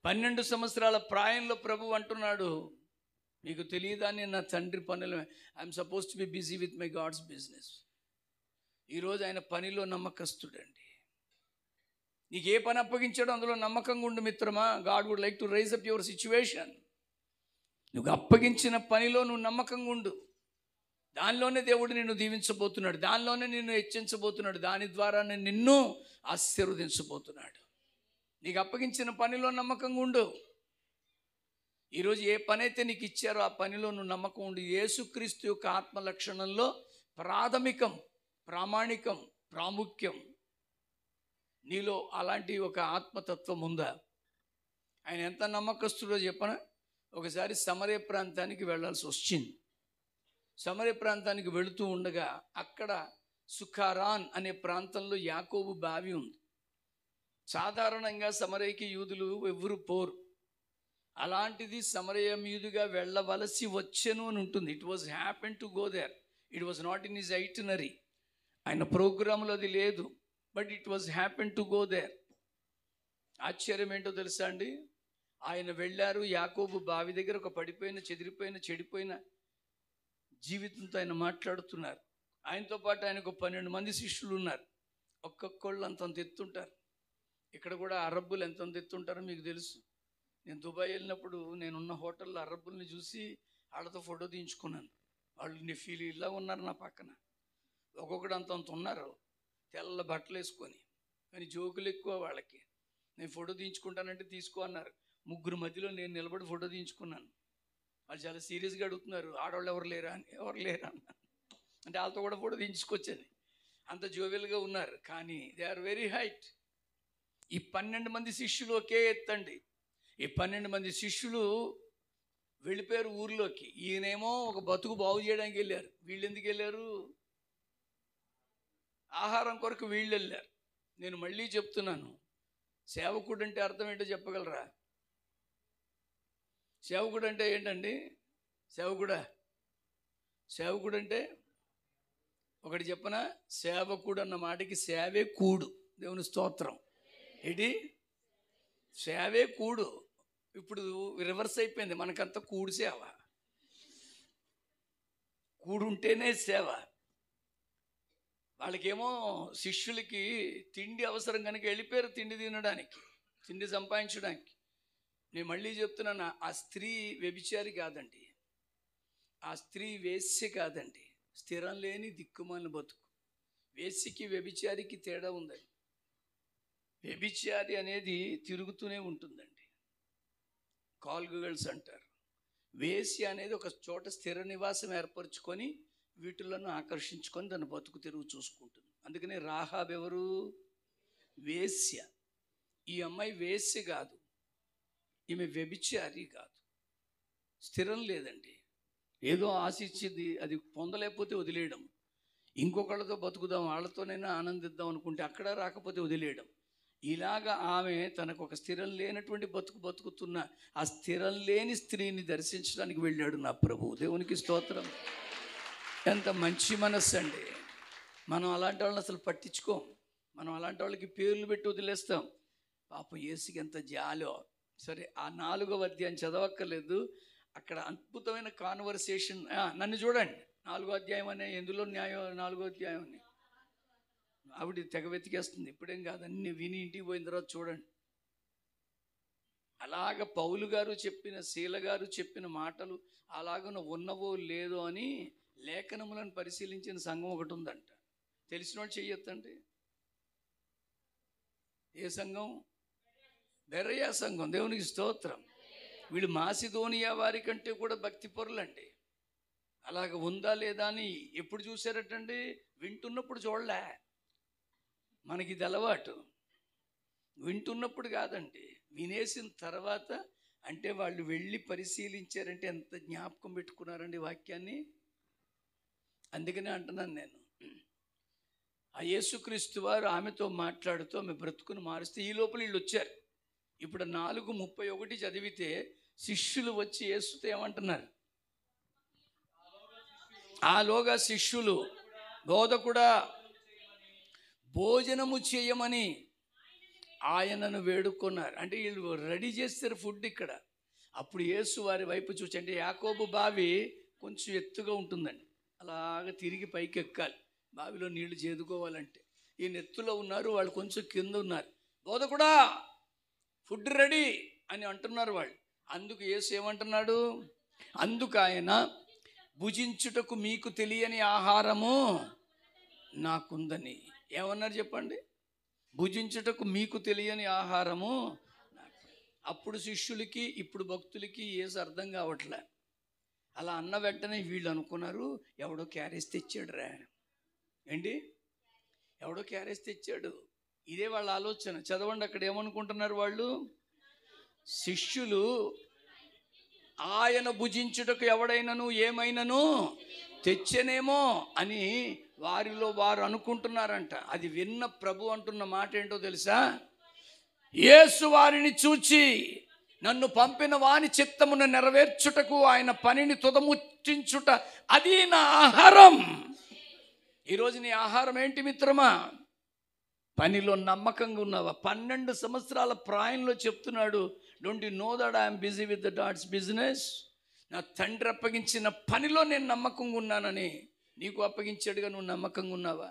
12 సంవత్సరాల ప్రాయంలో ప్రభు అంటున్నాడు, మీకు తెలియదా నేను నా తండ్రి పనులు, I'm suppose to be busy with my God's business. ఈరోజు ఆయన పనిలో నమ్మకస్తుడండి. నీకు ఏ పని అప్పగించాడో అందులో నమ్మకంగా ఉండు మిత్రమా. God would like to raise up your situation. నువ్వు అప్పగించిన పనిలో నువ్వు నమ్మకంగా ఉండు. దానిలోనే దేవుడు నిన్ను దీవించబోతున్నాడు, దానిలోనే నిన్ను హెచ్చించబోతున్నాడు, దాని ద్వారా నిన్ను ఆశీర్వదించబోతున్నాడు. నీకు అప్పగించిన పనిలో నమ్మకంగా ఉండు. ఈరోజు ఏ పని అయితే నీకు ఇచ్చారో ఆ పనిలో నువ్వు నమ్మకం ఉండి, యేసుక్రీస్తు యొక్క ఆత్మ లక్షణంలో ప్రాథమికం, ప్రామాణికం, ప్రాముఖ్యం నీలో అలాంటి ఒక ఆత్మతత్వం ఉందా? ఆయన ఎంత నమ్మకస్తుడో చెప్పనా. ఒకసారి సమరయ ప్రాంతానికి వెళ్ళాల్సి వచ్చింది. సమరయ ప్రాంతానికి వెళుతూ ఉండగా అక్కడ సుఖారాన్ అనే ప్రాంతంలో యాకోబు బావి ఉంది. సాధారణంగా సమరయకి యూదులు ఎవ్వరు పోరు. అలాంటిది సమరయ మీదుగా వెళ్ళవలసి వచ్చెను అని ఉంటుంది. It was happen to go there. It was not in his itinerary. ఆయన ప్రోగ్రాంలో అది లేదు, but it was happen to go there. ఆశ్చర్యం ఏంటో తెలుసా అండి, ఆయన వెళ్ళారు. యాకోబు బావి దగ్గర ఒక పడిపోయిన, చెడిపోయిన జీవితంతో ఆయన మాట్లాడుతున్నారు. ఆయనతో పాటు ఆయనకు 12 మంది శిష్యులు ఉన్నారు. ఒక్కొక్కళ్ళు అంతంత ఎత్తుంటారు. ఇక్కడ కూడా అరబ్బులు ఎంతంత ఎత్తుంటారో మీకు తెలుసు. నేను దుబాయ్ వెళ్ళినప్పుడు నేనున్న హోటల్లో అరబ్బుల్ని చూసి వాళ్ళతో ఫోటో తీయించుకున్నాను. వాళ్ళు నెఫీలు ఇలా ఉన్నారు నా పక్కన. ఒక్కొక్కడు అంతంత ఉన్నారు, తెల్ల బట్టలు వేసుకొని, కానీ జోకులు ఎక్కువ వాళ్ళకి. నేను ఫోటో తీయించుకుంటానంటే తీసుకో అన్నారు. 3 మధ్యలో నేను నిలబడి ఫోటో తీయించుకున్నాను. వాళ్ళు చాలా సీరియస్గా అడుగుతున్నారు, ఆడవాళ్ళు ఎవరు లేరా అని. ఎవరు లేరా అన్న అంటే వాళ్ళతో కూడా ఫోటో తీయించుకొచ్చేది. అంత జోవెల్గా ఉన్నారు, కానీ దే ఆర్ వెరీ హైట్. ఈ 12 మంది శిష్యులు ఒకే ఎత్తండి. ఈ 12 మంది శిష్యులు వెళ్ళిపోయారు ఊర్లోకి. ఈయనేమో ఒక బతుకు బాగు చేయడానికి వెళ్ళారు. వీళ్ళు ఎందుకు వెళ్ళారు? ఆహారం కొరకు వీళ్ళు వెళ్ళారు. నేను మళ్ళీ చెప్తున్నాను, సేవకుడు అంటే అర్థం ఏంటో చెప్పగలరా? సేవకుడు అంటే ఏంటండి? సేవకుడు అంటే ఒకటి చెప్పనా? సేవకుడు అన్న మాటకి సేవే కూడు. దేవుని స్తోత్రం. ఏంటి? సేవే కూడు. ఇప్పుడు రివర్స్ అయిపోయింది, మనకంతా కూడు సేవ. కూడు ఉంటేనే సేవ. వాళ్ళకేమో శిష్యులకి తిండి అవసరం కనుక వెళ్ళిపోయారు, తిండి తినడానికి, తిండి సంపాదించడానికి. నేను మళ్ళీ చెప్తున్నాను, ఆ స్త్రీ వ్యభిచారి కాదండి, ఆ స్త్రీ వేశ్య కాదండి, స్థిరం లేని దిక్కుమాలిన బతుకు. వేశ్యకి వ్యభిచారికి తేడా ఉందండి. వ్యభిచారి అనేది తిరుగుతూనే ఉంటుందండి, కాల్ గర్ల్స్ అంటారు. వేశ్య అనేది ఒక చోట స్థిర నివాసం ఏర్పరచుకొని వీటిలను ఆకర్షించుకొని దాని బతుకు తెరువు చూసుకుంటుంది. అందుకని రాహాబ్ ఎవరు? వేశ్య. ఈ అమ్మాయి వేశ్య కాదు, ఈమె వ్యభిచారి కాదు. స్థిరం లేదండి, ఏదో ఆశించింది, అది పొందలేకపోతే వదిలేయడం, ఇంకొకళ్ళతో బతుకుదాం, వాళ్ళతోనైనా ఆనందిద్దాం అనుకుంటే అక్కడ రాకపోతే వదిలేయడం. ఇలాగా ఆమె తనకు ఒక స్థిరం లేనటువంటి బతుకుతున్న ఆ స్థిరం లేని స్త్రీని దర్శించడానికి వెళ్ళాడు నా ప్రభువు. దేవునికి స్తోత్రం. ఎంత మంచి మనస్సు అండి. మనం అలాంటి వాళ్ళని అసలు పట్టించుకోం. మనం అలాంటి వాళ్ళకి పేర్లు పెట్టి వదిలేస్తాం. పాపం యేసుకి ఎంత జాలో. సరే, ఆ 4వ అధ్యాయం చదవక్కర్లేదు. అక్కడ అద్భుతమైన కాన్వర్సేషన్. నన్ను చూడండి, 4వ అధ్యాయం అనే ఎందులో న్యాయం? 4వ అధ్యాయం అని ఆవిడ తెగ వెతికేస్తుంది. ఇప్పుడేం కాదు, అన్ని విని ఇంటికి పోయిన తర్వాత చూడండి. అలాగ పౌలు గారు చెప్పిన, శీల గారు చెప్పిన మాటలు అలాగను ఉన్నవో లేదో అని లేఖనములను పరిశీలించిన సంఘం ఒకటి ఉందంట. తెలిసిన వాళ్ళు చెయ్యొద్దండి. ఏ సంఘం? బెరయా సంఘం. దేవునికి స్తోత్రం. వీళ్ళు మాసిదోనియా వారి కంటే కూడా భక్తి పరులండి. అలాగ ఉందా లేదా అని ఎప్పుడు చూసారటండి? వింటున్నప్పుడు చూడలే. మనకి ఇది అలవాటు, వింటున్నప్పుడు కాదండి, వినేసిన తర్వాత. అంటే వాళ్ళు వెళ్ళి పరిశీలించారంటే ఎంత జ్ఞాపకం పెట్టుకున్నారండి వాక్యాన్ని. అందుకనే అంటున్నాను నేను, ఆ యేసుక్రీస్తు వారు ఆమెతో మాట్లాడుతూ ఆమె బ్రతుకును మారుస్తే ఈ లోపల వీళ్ళు వచ్చారు. ఇప్పుడు 4:31 చదివితే శిష్యులు వచ్చి యేసుతో ఏమంటున్నారు? ఆలోగా శిష్యులు, బోధకుడా భోజనము చేయమని ఆయనను వేడుకున్నారు. అంటే వీళ్ళు రెడీ చేస్తారు ఫుడ్ ఇక్కడ. అప్పుడు యేసు వారి వైపు చూసి, అంటే యాకోబు బావి కొంచెం ఎత్తుగా ఉంటుందండి, అలాగ తిరిగి పైకి ఎక్కాలి బావిలో నీళ్లు చేదుకోవాలంటే. ఈయన ఎత్తులో ఉన్నారు, వాళ్ళు కొంచెం కింద ఉన్నారు. బోధకుడా ఫుడ్ రెడీ అని అంటున్నారు వాళ్ళు. అందుకు యేసు ఏమంటున్నాడు? అందుకు ఆయన, భుజించుటకు మీకు తెలియని ఆహారము నాకుందని. ఏమన్నారు చెప్పండి? భుజించుటకు మీకు తెలియని ఆహారము. అప్పుడు శిష్యులకి ఇప్పుడు భక్తులకి యేసు అర్థం కావట్లే. అలా అన్న వెంటనే వీళ్ళు అనుకున్నారు, ఎవడో క్యారేజ్ తెచ్చాడు రా. ఏంటి? ఎవడో క్యారేజ్ తెచ్చాడు. ఇదే వాళ్ళ ఆలోచన. చదవండి అక్కడ ఏమనుకుంటున్నారు వాళ్ళు. శిష్యులు ఆయన భుజించుటకు ఎవడైనను ఏమైనను తెచ్చనేమో అని వారిలో వారు అనుకుంటున్నారంట. అది విన్న ప్రభు అంటున్న మాట ఏంటో తెలుసా? యేసు వారిని చూచి, నన్ను పంపిన వాని చిత్తమును నెరవేర్చుటకు ఆయన పనిని తుదముట్టించుట, అది నా ఆహారం. ఈరోజు నీ ఆహారం ఏంటి మిత్రమా? పనిలో నమ్మకంగా ఉన్నావా? 12 సంవత్సరాల ప్రాయంలో చెప్తున్నాడు, don't you know that I'm busy with the God's business. నా తండ్రి అప్పగించిన పనిలో నేను నమ్మకంగా ఉన్నానని. నీకు అప్పగించాడుగా, నువ్వు నమ్మకంగా ఉన్నావా?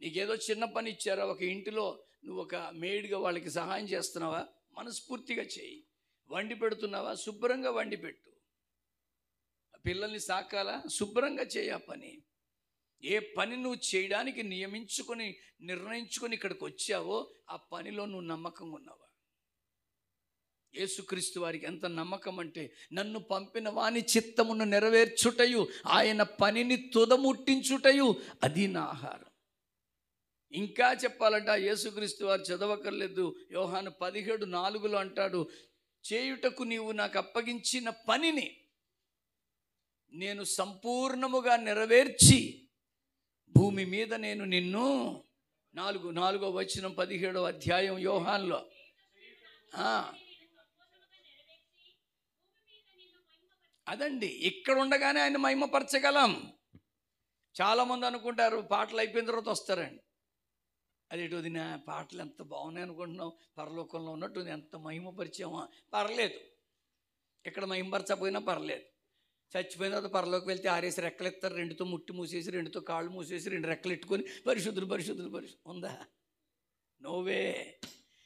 నీకేదో చిన్న పని ఇచ్చారా, ఒక ఇంటిలో నువ్వు ఒక మేడ్గా వాళ్ళకి సహాయం చేస్తున్నావా? మనస్ఫూర్తిగా చేయి. వండి పెడుతున్నావా? శుభ్రంగా వండి పెట్టు. పిల్లల్ని సాకాలా? శుభ్రంగా చేయి ఆ పని. ఏ పని నువ్వు చేయడానికి నియమించుకొని నిర్ణయించుకొని ఇక్కడికి వచ్చావో ఆ పనిలో నువ్వు నమ్మకంగా ఉన్నావా? యేసుక్రీస్తు వారికి ఎంత నమ్మకం అంటే, నన్ను పంపిన వాని చిత్తమును నెరవేర్చుటయు ఆయన పనిని తుదముట్టించుటయు అది నా ఆహారం. ఇంకా చెప్పాలంట, యేసుక్రీస్తు వారు చదవకర్లేదు. యోహాను 17:4 అంటాడు, చేయుటకు నీవు నాకు అప్పగించిన పనిని నేను సంపూర్ణముగా నెరవేర్చి భూమి మీద నేను నిన్ను 4వ వచనం 17వ అధ్యాయం యోహాన్లో. అదండి, ఇక్కడ ఉండగానే ఆయన మహిమపరచగలం. చాలామంది అనుకుంటారు పాటలు అయిపోయిన తర్వాత వస్తారండి. అదేటో నా పాటలు ఎంత బాగున్నాయి అనుకుంటున్నావు, పరలోకంలో ఉన్నట్టు ఎంత మహిమపరిచామా? పర్లేదు, ఇక్కడ మహిమపరచకపోయినా పర్లేదు. చచ్చిపోయిన తర్వాత పరలోకి వెళ్తే 6 రెక్కలు ఎత్తారు, 2తో ముట్టి మూసేసి, 2తో కాళ్ళు మూసేసి, 2 రెక్కలు ఎట్టుకొని పరిశుద్ధులు పరిశుద్ధులు పరిశుద్ధులు ఉందా? నోవే.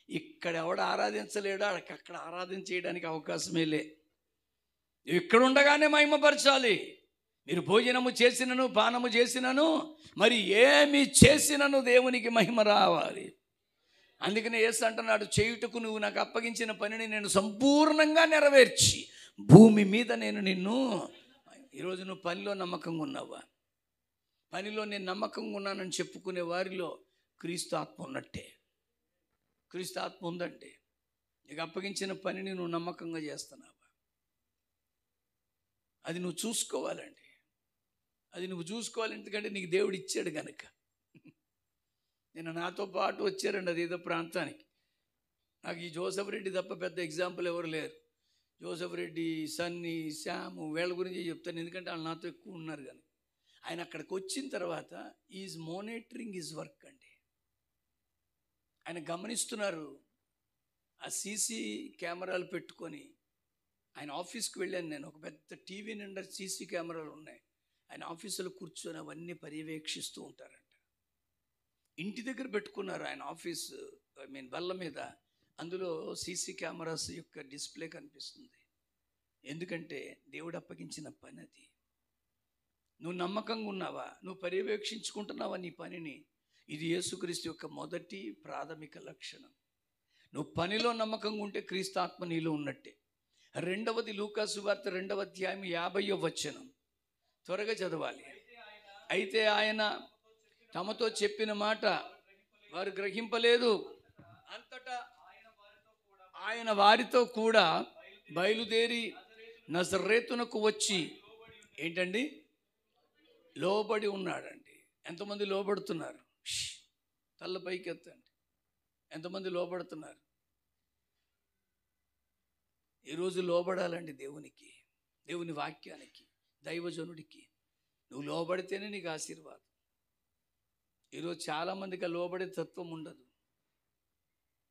ఇక్కడ ఎవడు ఆరాధించలేడు, అక్కడ ఆరాధన చేయడానికి అవకాశమే లే. ఇక్కడ ఉండగానే మహిమపరచాలి. మీరు భోజనము చేసినను పానము చేసినను మరి ఏమి చేసినను దేవునికి మహిమ రావాలి. అందుకనే యేసు అంటున్నాడు, చేయుటకు నువ్వు నాకు అప్పగించిన పనిని నేను సంపూర్ణంగా నెరవేర్చి భూమి మీద నేను నిన్ను. ఈరోజు నువ్వు పనిలో నమ్మకంగా ఉన్నావా? పనిలో నేను నమ్మకంగా ఉన్నానని చెప్పుకునే వారిలో క్రీస్తు ఆత్మ ఉన్నట్టే. క్రీస్తు ఆత్మ ఉందంటే నీకు అప్పగించిన పనిని నువ్వు నమ్మకంగా చేస్తున్నావా? అది నువ్వు చూసుకోవాలండి. అది నువ్వు చూసుకోవాలి. ఎందుకంటే నీకు దేవుడు ఇచ్చాడు కనుక. నేను నాతో పాటు వచ్చారండి అది ఏదో ప్రాంతానికి. నాకు ఈ జోసెఫ్ రెడ్డి తప్ప పెద్ద ఎగ్జాంపుల్ ఎవరు లేరు. జోసెఫ్ రెడ్డి, సన్నీ, శ్యాము వీళ్ళ గురించి చెప్తాను, ఎందుకంటే వాళ్ళు నాతో ఎక్కువ ఉన్నారు. కానీ ఆయన అక్కడికి వచ్చిన తర్వాత ఈజ్ మానిటరింగ్ హిజ్ వర్క్ అండి. ఆయన గమనిస్తున్నారు. ఆ సీసీ కెమెరాలు పెట్టుకొని ఆయన ఆఫీస్కి వెళ్ళాను నేను. ఒక పెద్ద టీవీ నిండా సీసీ కెమెరాలు ఉన్నాయి. ఆయన ఆఫీసులో కూర్చొని అవన్నీ పర్యవేక్షిస్తూ ఉంటారంట. ఇంటి దగ్గర పెట్టుకున్నారు ఆయన ఆఫీస్, బల్ల మీద. అందులో సీసీ కెమెరాస్ యొక్క డిస్ప్లే కనిపిస్తుంది. ఎందుకంటే దేవుడు అప్పగించిన పని అది. నువ్వు నమ్మకంగా ఉన్నావా? నువ్వు పర్యవేక్షించుకుంటున్నావా నీ పనిని? ఇది యేసుక్రీస్తు యొక్క మొదటి ప్రాథమిక లక్షణం. నువ్వు పనిలో నమ్మకంగా ఉంటే క్రీస్తు ఆత్మ నీలో ఉన్నట్టే. రెండవది లూకా సువార్త 2వ అధ్యాయం 50వ వచనం. త్వరగా చదవాలి. అయితే ఆయన తమతో చెప్పిన మాట వారు గ్రహింపలేదు. అంతటా ఆయన వారితో కూడా బయలుదేరి నజరేతునకు వచ్చి ఏంటండి లోబడి ఉన్నాడండి. ఎంతమంది లోబడుతున్నారు? తల్ల పైకి ఎత్తండి. ఎంతమంది లోబడుతున్నారు? ఈరోజు లోబడాలండి దేవునికి, దేవుని వాక్యానికి, దైవజనుడికి. నువ్వు లోబడితేనే నీకు ఆశీర్వాదం. ఈరోజు చాలామందికి ఆ లోబడే తత్వం ఉండదు.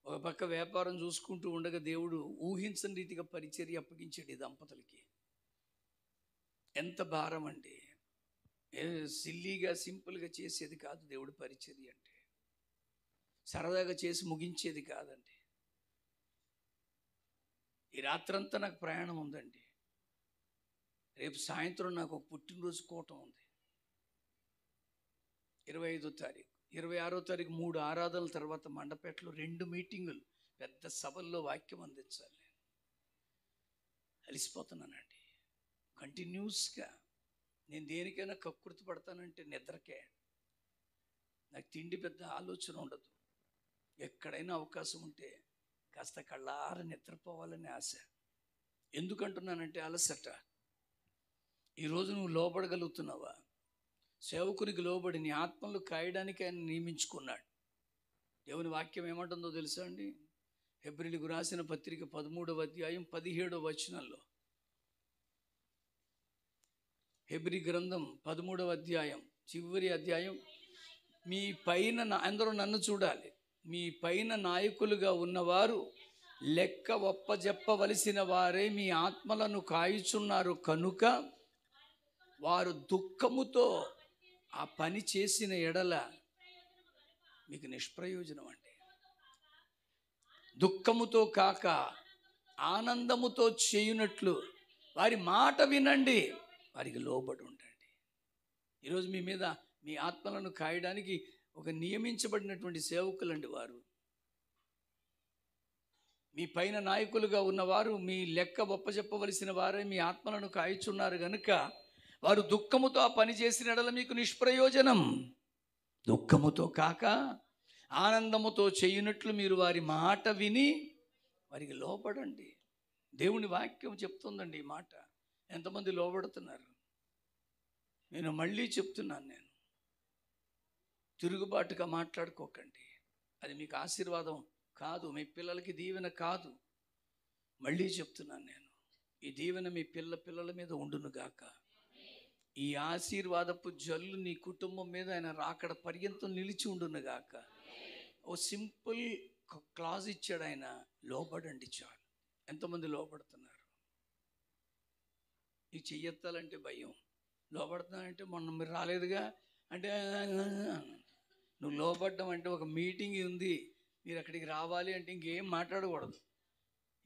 ఒక పక్క వ్యాపారం చూసుకుంటూ ఉండగా దేవుడు ఊహించని రీతిగా పరిచర్య అప్పగించాడు ఈ దంపతులకి. ఎంత భారం అండి! సిల్లీగా సింపుల్గా చేసేది కాదు దేవుడు పరిచర్య అంటే. సరదాగా చేసి ముగించేది కాదండి. ఈ రాత్రంతా నాకు ప్రయాణం ఉందండి. రేపు సాయంత్రం నాకు ఒక పుట్టినరోజు కూటం ఉంది. 25వ తారీఖు, 26వ తారీఖు 3 ఆరాధనల తర్వాత మండపేటలో 2 మీటింగులు, పెద్ద సభల్లో వాక్యం అందించాలి. నేను అలిసిపోతున్నానండి. కంటిన్యూస్గా నేను దేనికైనా కక్కుర్తి పడతానంటే నిద్రకే. నాకు తిండి పెద్ద ఆలోచన ఉండదు. ఎక్కడైనా అవకాశం ఉంటే కాస్త కళ్ళార నిద్రపోవాలని ఆశ. ఎందుకంటున్నానంటే అలసట. ఈరోజు నువ్వు లోబడగలుగుతున్నావా? సేవకునికి లోబడి నీ ఆత్మలు కాయడానికి ఆయన నియమించుకున్నాడు. దేవుని వాక్యం ఏమంటుందో తెలుసా అండి? హెబ్రీయులకు రాసిన పత్రిక 13వ అధ్యాయం 17వ వచనంలో, హెబ్రీ గ్రంథం 13వ అధ్యాయం చివరి అధ్యాయం, మీ పైన అందరూ నన్ను చూడాలి, మీ పైన నాయకులుగా ఉన్నవారు లెక్క ఒప్పజెప్పవలసిన వారే మీ ఆత్మలను కాయుచున్నారు కనుక వారు దుఃఖముతో ఆ పని చేసిన ఎడల మీకు నిష్ప్రయోజనం అండి. దుఃఖముతో కాక ఆనందముతో చేయునట్లు వారి మాట వినండి, వారికి లోబడి ఉండండి. ఈరోజు మీ మీద మీ ఆత్మలను కాయడానికి ఒక నియమించబడినటువంటి సేవకులండి వారు. మీ పైన నాయకులుగా ఉన్నవారు మీ లెక్క ఒప్పజెప్పవలసిన వారే మీ ఆత్మలను కాయుచున్నారు కనుక వారు దుఃఖముతో ఆ పని చేసిన ఎడల మీకు నిష్ప్రయోజనం. దుఃఖముతో కాక ఆనందముతో చేయునట్లు మీరు వారి మాట విని వారికి లోబడండి. దేవుని వాక్యం చెప్తుందండి ఈ మాట. ఎంతమంది లోబడుతున్నారు? నేను మళ్ళీ చెప్తున్నాను, నేను తిరుగుబాటుగా మాట్లాడుకోకండి. అది మీకు ఆశీర్వాదం కాదు, మీ పిల్లలకి దీవెన కాదు. మళ్ళీ చెప్తున్నాను నేను, ఈ దీవెన మీ పిల్లల మీద ఉండునుగాక. ఈ ఆశీర్వాదపు జల్లు నీ కుటుంబం మీద ఆయన రాకడ పర్యంతం నిలిచి ఉండునుగాక. ఓ సింపుల్ క్లాజ్ ఇచ్చాడు ఆయన, లోబడండి చాలు. ఎంతమంది లోబడుతున్నారు? ఈ చెయ్యెత్తాలంటే భయం. లోబడుతున్నానంటే మొన్న మీరు రాలేదుగా అంటే, నువ్వు లోబడ్డం అంటే ఒక మీటింగ్ ఉంది, మీరు అక్కడికి రావాలి అంటే ఇంకేం మాట్లాడకూడదు.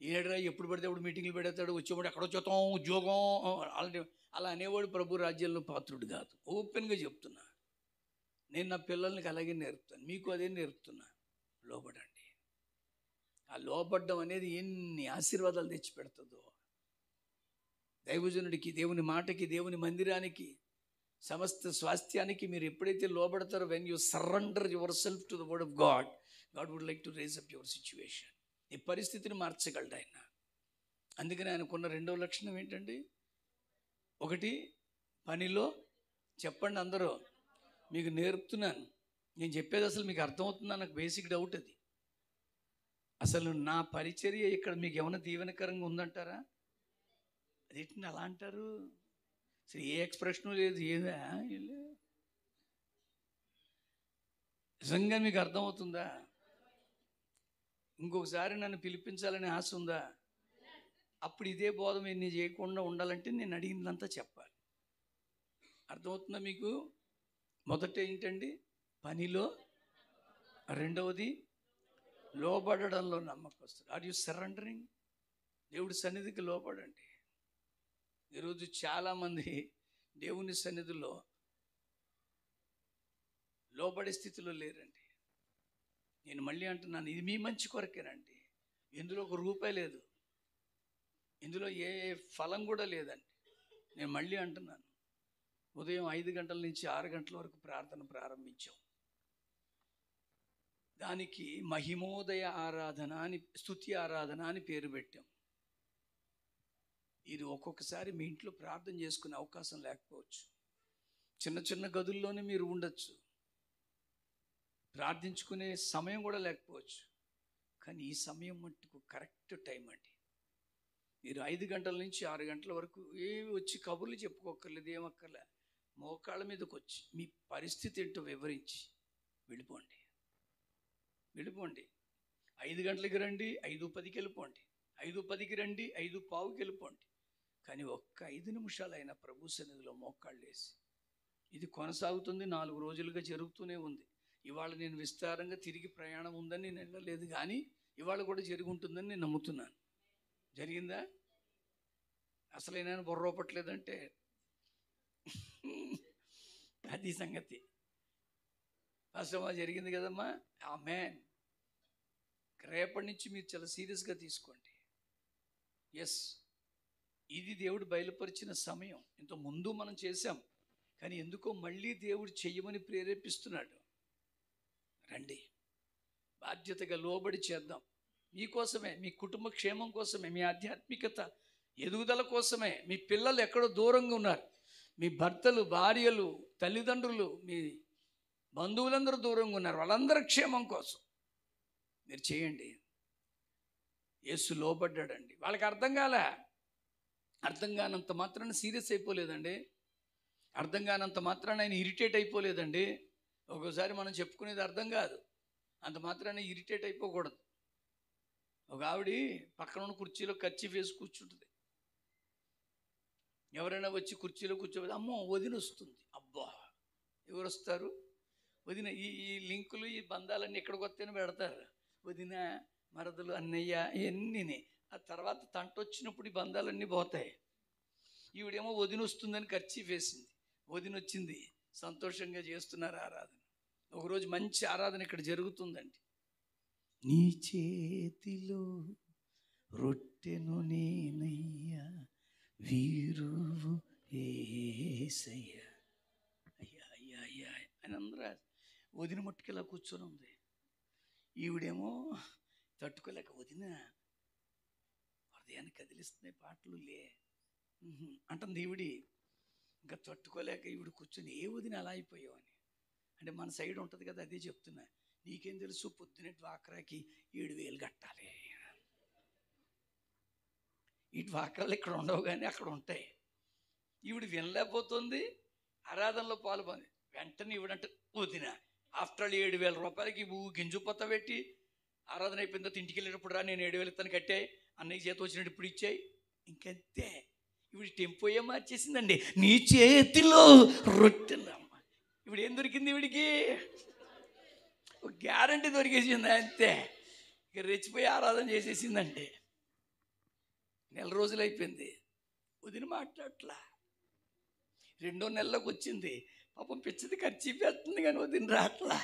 ఏడ్రా ఎప్పుడు పడితే అప్పుడు మీటింగ్లు పెడతాడు, వచ్చేవాడు ఎక్కడో చూద్దాం ఉద్యోగం అలాంటి అలా అనేవాడు ప్రభు రాజ్యంలో పాత్రుడు కాదు. ఓపెన్గా చెప్తున్నా. నేను నా పిల్లలకి అలాగే నేర్పుతాను, మీకు అదే నేర్పుతున్నా. లోబడండి. ఆ లోబడ్డం అనేది ఎన్ని ఆశీర్వాదాలు తెచ్చిపెడుతుందో. దైవజనుడికి, దేవుని మాటకి, దేవుని మందిరానికి, సమస్త స్వాస్థ్యానికి మీరు ఎప్పుడైతే లోబడతారో, when you surrender yourself to the word of God, God would like to raise up your situation. ఈ పరిస్థితిని మార్చగలడు ఆయన. అందుకని ఆయనకున్న రెండవ లక్షణం ఏంటండి? ఒకటి, పనిలో చెప్పండి అందరూ, మీకు నేర్పుతున్నాను. నేను చెప్పేది అసలు మీకు అర్థమవుతుందా? నాకు బేసిక్ డౌట్ అది. అసలు నా పరిచర్య ఇక్కడ మీకు ఏమైనా దీవెనకరంగా ఉందంటారా? అదేంటి అలా అంటారు? అసలు ఏ ఎక్స్ప్రెషను లేదు, ఏదా నిజంగా మీకు అర్థమవుతుందా? ఇంకొకసారి నన్ను పిలిపించాలనే ఆశ ఉందా? అప్పుడు ఇదే బోధ నేను చేయకుండా ఉండాలంటే నేను అడిగినంతా చెప్పాలి. అర్థమవుతుందా మీకు? మొదట ఏంటండి? పనిలో. రెండవది లోబడడంలో నమ్మకస్తుడు. Are you surrendering? దేవుడి సన్నిధికి లోబడండి. ఈరోజు చాలామంది దేవుని సన్నిధిలో లోబడే స్థితిలో లేరండి. నేను మళ్ళీ అంటున్నాను, ఇది మీ మంచి కొరకేనండి. ఇందులో ఒక రూపాయి లేదు, ఇందులో ఏ ఫలం కూడా లేదండి. నేను మళ్ళీ అంటున్నాను, ఉదయం 5 గంటల నుంచి 6 గంటల వరకు ప్రార్థన ప్రారంభించాం. దానికి మహిమోదయ ఆరాధన అని, స్తుతి ఆరాధన అని పేరు పెట్టాం. ఇది ఒక్కొక్కసారి మీ ఇంట్లో ప్రార్థన చేసుకునే అవకాశం లేకపోవచ్చు. చిన్న చిన్న గదుల్లోనే మీరు ఉండొచ్చు, ప్రార్థించుకునే సమయం కూడా లేకపోవచ్చు. కానీ ఈ సమయం మట్టుకు కరెక్ట్ టైం అండి. మీరు 5 గంటల నుంచి 6 గంటల వరకు ఏమి వచ్చి కబుర్లు చెప్పుకోకర్లేదు, ఏమక్కర్లే. మోకాళ్ళ మీదకి వచ్చి మీ పరిస్థితి ఏంటో వివరించి వెళ్ళిపోండి. 5 గంటలకి రండి, 5:10కి వెళ్ళిపోండి, 5:10కి రండి, 5:15కి వెళ్ళిపోండి. కానీ ఒక్క 5 నిమిషాలైనా ప్రభు సన్నిధిలో మోకాళ్ళు వేసి, ఇది కొనసాగుతుంది, 4 రోజులుగా జరుగుతూనే ఉంది. ఇవాళ నేను విస్తారంగా తిరిగి ప్రయాణం ఉందని నేను వెళ్ళలేదు, కానీ ఇవాళ కూడా జరిగి ఉంటుందని నేను నమ్ముతున్నాను. జరిగిందా? అసలైనా బుర్రోపట్లేదంటే అది సంగతి. అసలు జరిగింది కదమ్మా. ఆమేన్. రేపటి నుంచి మీరు చాలా సీరియస్గా తీసుకోండి. ఎస్, ఇది దేవుడు బయలుపరిచిన సమయం. ఇంత ముందు మనం చేశాం, కానీ ఎందుకో మళ్ళీ దేవుడు చెయ్యమని ప్రేరేపిస్తున్నాడు. రండి, బాధ్యతగా లోబడి చేద్దాం. మీకోసమే, మీ కుటుంబ క్షేమం కోసమే, మీ ఆధ్యాత్మికత ఎదుగుదల కోసమే. మీ పిల్లలు ఎక్కడో దూరంగా ఉన్నారు, మీ భర్తలు, భార్యలు, తల్లిదండ్రులు, మీ బంధువులందరూ దూరంగా ఉన్నారు, వాళ్ళందరి క్షేమం కోసం మీరు చేయండి. యేసు లోబడ్డాడండి. వాళ్ళకి అర్థం కానంత మాత్రాన సీరియస్ అయిపోలేదండి. అర్థం కానంత మాత్రాన ఆయన ఇరిటేట్ అయిపోలేదండి. ఒక్కోసారి మనం చెప్పుకునేది అర్థం కాదు, అంత మాత్రాన ఇరిటేట్ అయిపోకూడదు. ఒక ఆవిడ పక్కన ఉన్న కుర్చీలో కర్చీఫ్ వేసి కూర్చుంటుంది. ఎవరైనా వచ్చి కుర్చీలో కూర్చోబోతే అమ్మో వదిన వస్తుంది. అబ్బా, ఎవరు వస్తారు? వదిన. ఈ లింకులు, ఈ బంధాలన్నీ ఎక్కడికి వస్తేనే పెడతారు. వదిన, మరదలు, అన్నయ్య, ఇవన్నీ. ఆ తర్వాత తంట వచ్చినప్పుడు ఈ బంధాలన్నీ పోతాయి. ఈవిడేమో వదిన వస్తుందని కర్చీఫ్ వేసింది. వదిన వచ్చింది, సంతోషంగా చేస్తున్నారు ఆరాధన. ఒకరోజు మంచి ఆరాధన ఇక్కడ జరుగుతుందండి. నీ చేతిలో రొట్టెను నేనయ్యా, వీరువు యేసయ్యా, అయ్యా అయ్యా అయ్యా అని అందరూ. వదిన మట్టుకెలా కూర్చొని ఉంది. ఈవిడేమో తట్టుకోలేక, వదిన హృదయాన్ని కదిలిస్తున్నాయి పాటలు అంటుంది ఈవిడి. ఇంకా తట్టుకోలేక ఈవిడ కూర్చొని, ఏ వదిన అలా అయిపోయావు అని. అంటే మన సైడ్ ఉంటుంది కదా, అదే చెప్తున్నా. నీకేం తెలుసు, పొద్దునే డ్వాక్రాకి 7,000 కట్టాలి. ఈ డ్వాక్రాలు ఇక్కడ ఉండవు, కానీ అక్కడ ఉంటాయి. ఈవిడ వినలేకపోతుంది, ఆరాధనలో పాల్గొంది. వెంటనే ఈవిడంటే, వదిన ఆఫ్టర్ ఆల్ 7,000 రూపాయలకి గింజుపత్త పెట్టి ఆరాధన అయిపోయిందో ఇంటికి వెళ్ళేటప్పుడు రా, నేను 7,000 ఇస్తాను, కట్టాయి, అన్నయ్య చేతి వచ్చినట్టు ఇప్పుడు ఇచ్చాయి. ఇంకంతే. ఇవిడ టెంపోయే మార్చేసిందండి. నీ చేతిలో రొట్టెలమ్మ. ఇప్పుడు ఏం దొరికింది ఈవిడికి? గ్యారంటీ దొరికేసింది అంతే. ఇక రెచ్చిపోయి ఆరాధన చేసేసిందండి. 4 రోజులు అయిపోయింది, వదిన మాట్లాడట్లా. 2వ నెలలోకి వచ్చింది, పాపం పిచ్చిది ఖర్చు పెడుతుంది, కానీ వదిన రాట్లా.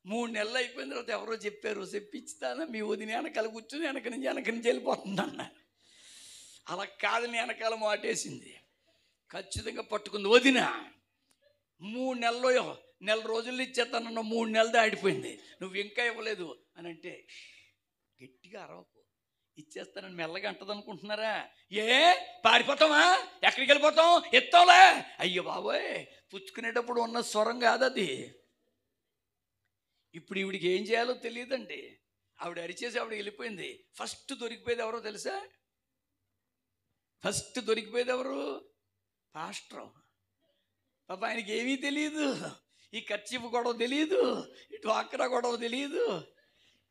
3 నెలలు అయిపోయిన తర్వాత ఎవరో చెప్పారు, చెప్పించుతానా మీ వదిన వెనకాల కూర్చొని వెనక నుంచి వెళ్ళిపోతుంది అన్నారు. అలా కాదని వెనకాల మాటేసింది, ఖచ్చితంగా పట్టుకుంది. వదిన 3 నెల రోజుల్లో ఇచ్చేస్తానన్న 3 నెలలు దాడిపోయింది, నువ్వు ఇంకా ఇవ్వలేదు అని అంటే, గట్టిగా అరవకు, ఇచ్చేస్తానని మెల్లగా అంటది అనుకుంటున్నారా? పారిపోతామా? ఎక్కడికి వెళ్ళిపోతాం? ఎత్తాంలే. అయ్యో బాబోయ్, పుచ్చుకునేటప్పుడు ఉన్న స్వరం కాదు అది. ఇప్పుడు ఈవిడికి ఏం చేయాలో తెలియదండి. ఆవిడ అరిచేసి ఆవిడ వెళ్ళిపోయింది. ఫస్ట్ దొరికిపోయేది ఎవరో తెలుసా? ఫస్ట్ దొరికిపోయేది ఎవరు? పాస్టర్. పాప ఆయనకి ఏమీ తెలియదు, ఈ ఖర్చీపు గొడవ తెలియదు, ఇటు డ్వాక్రా గొడవ తెలియదు.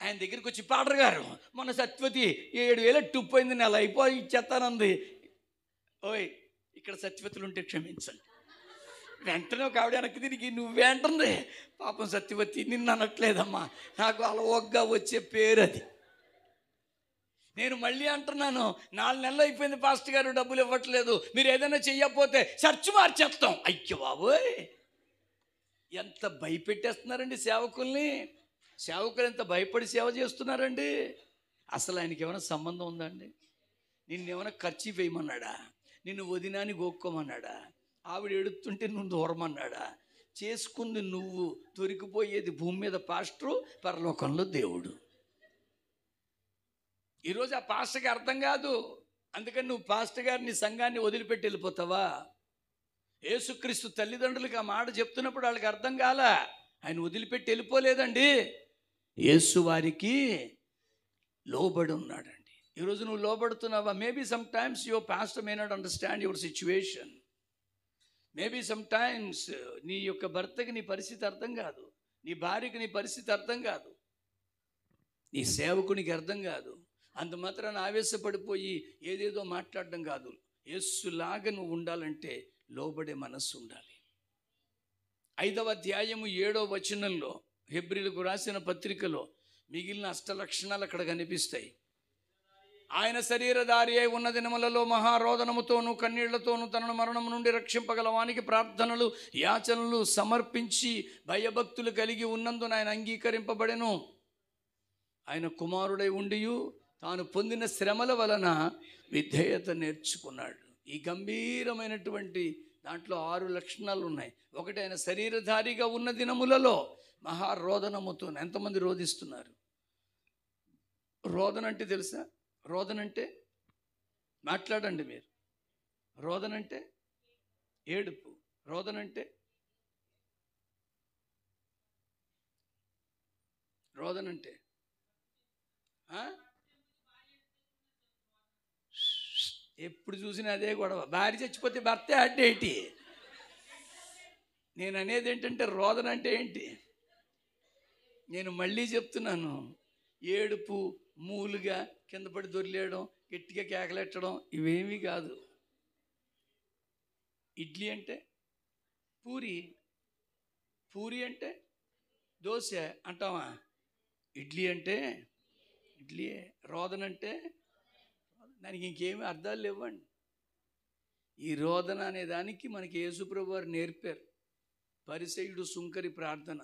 ఆయన దగ్గరికి వచ్చి, పాటర్ గారు మొన్న సత్యవతి 7,000 టుప్పోయింది, నెల అయిపోయి ఇచ్చేస్తానంది. ఓయ్, ఇక్కడ సత్యవతులు ఉంటే క్షమించండి. వెంటనే ఒక ఆవిడ వెనక్కి తిరిగి, నువ్వేంటుంది? పాపం సత్యవతి, నిన్ను అనట్లేదమ్మా, నాకు అలవగ్గా వచ్చే పేరు అది. నేను మళ్ళీ అంటున్నాను, 4 నెలలు అయిపోయింది పాస్టర్ గారు, డబ్బులు ఇవ్వట్లేదు, మీరు ఏదైనా చెయ్యకపోతే చర్చ్ మార్చేస్తాం. అయ్యో బాబోయ్, ఎంత భయపెట్టేస్తున్నారండి సేవకుల్ని. సేవకులు ఎంత భయపడి సేవ చేస్తున్నారండి. అసలు ఆయనకి ఏమైనా సంబంధం ఉందా అండి? నిన్నేమైనా ఖర్చు వేయమన్నాడా? నిన్ను వదినాన్ని గోక్కోమన్నాడా? ఆవిడ ఎడుతుంటే నువ్వు దూరమన్నాడా? చేసుకుంది నువ్వు, దొరికిపోయేది భూమి మీద పాస్టరు, పరలోకంలో దేవుడు. ఈరోజు ఆ పాస్టర్కి అర్థం కాదు, అందుకని నువ్వు పాస్టర్ గారిని, సంఘాన్ని వదిలిపెట్టి వెళ్ళిపోతావా? యేసుక్రీస్తు తల్లిదండ్రులకు ఆ మాట చెప్తున్నప్పుడు వాళ్ళకి అర్థం కాల. ఆయన వదిలిపెట్టి వెళ్ళిపోలేదండి, యేసు వారికి లోబడి ఉన్నాడండి. ఈరోజు నువ్వు లోబడుతున్నావా? Maybe sometimes your pastor may not understand your situation. Maybe sometimes నీ యొక్క భర్తకి నీ పరిస్థితి అర్థం కాదు, నీ భార్యకి నీ పరిస్థితి అర్థం కాదు, నీ సేవకునికి అర్థం కాదు. అంత మాత్రాన ఆవేశపడిపోయి ఏదేదో మాట్లాడడం కాదు. యేసులాగా నువ్వు ఉండాలంటే లోబడే మనస్సు ఉండాలి. 5వ అధ్యాయము 7వ వచనంలో, హెబ్రీలకు రాసిన పత్రికలో మిగిలిన అష్టలక్షణాలు అక్కడ కనిపిస్తాయి. ఆయన శరీరధారి అయి ఉన్న దినములలో మహారోదనముతోనూ కన్నీళ్లతోనూ తనను మరణం నుండి రక్షింపగలవానికి ప్రార్థనలు యాచనలు సమర్పించి భయభక్తులు కలిగి ఉన్నందున ఆయన అంగీకరింపబడెను. ఆయన కుమారుడై ఉండియు తాను పొందిన శ్రమల వలన విధేయత నేర్చుకున్నాడు. ఈ గంభీరమైనటువంటి దాంట్లో 6 లక్షణాలు ఉన్నాయి. ఒకటి, ఆయన శరీరధారిగా ఉన్న దినములలో మహారోదనముతో. ఎంతమంది రోధిస్తున్నారు? రోదన అంటే తెలుసా? రోదన అంటే మాట్లాడండి మీరు. రోదన అంటే ఏడుపు. రోదన అంటే రోదన అంటే ఎప్పుడు చూసినా అదే గొడవ. భార్య చచ్చిపోతే భర్తే అడ్డేంటి? నేను అనేది ఏంటంటే రోదన అంటే ఏంటి? నేను మళ్ళీ చెప్తున్నాను, ఏడుపు, మూలుగా కింద పడి దొర్లేయడం, గట్టిగా కేకలెట్టడం ఇవేమీ కాదు. ఇడ్లీ అంటే పూరి, పూరి అంటే దోశ అంటావా? ఇడ్లీ అంటే ఇడ్లీయే. రోదన అంటే దానికి ఇంకేమీ అర్థాలు లేవండి. ఈ రోదన అనే దానికి మనకి యేసుప్రభు వారు నేర్పారు. పరిసయ్యుడు సుంకరి ప్రార్థన.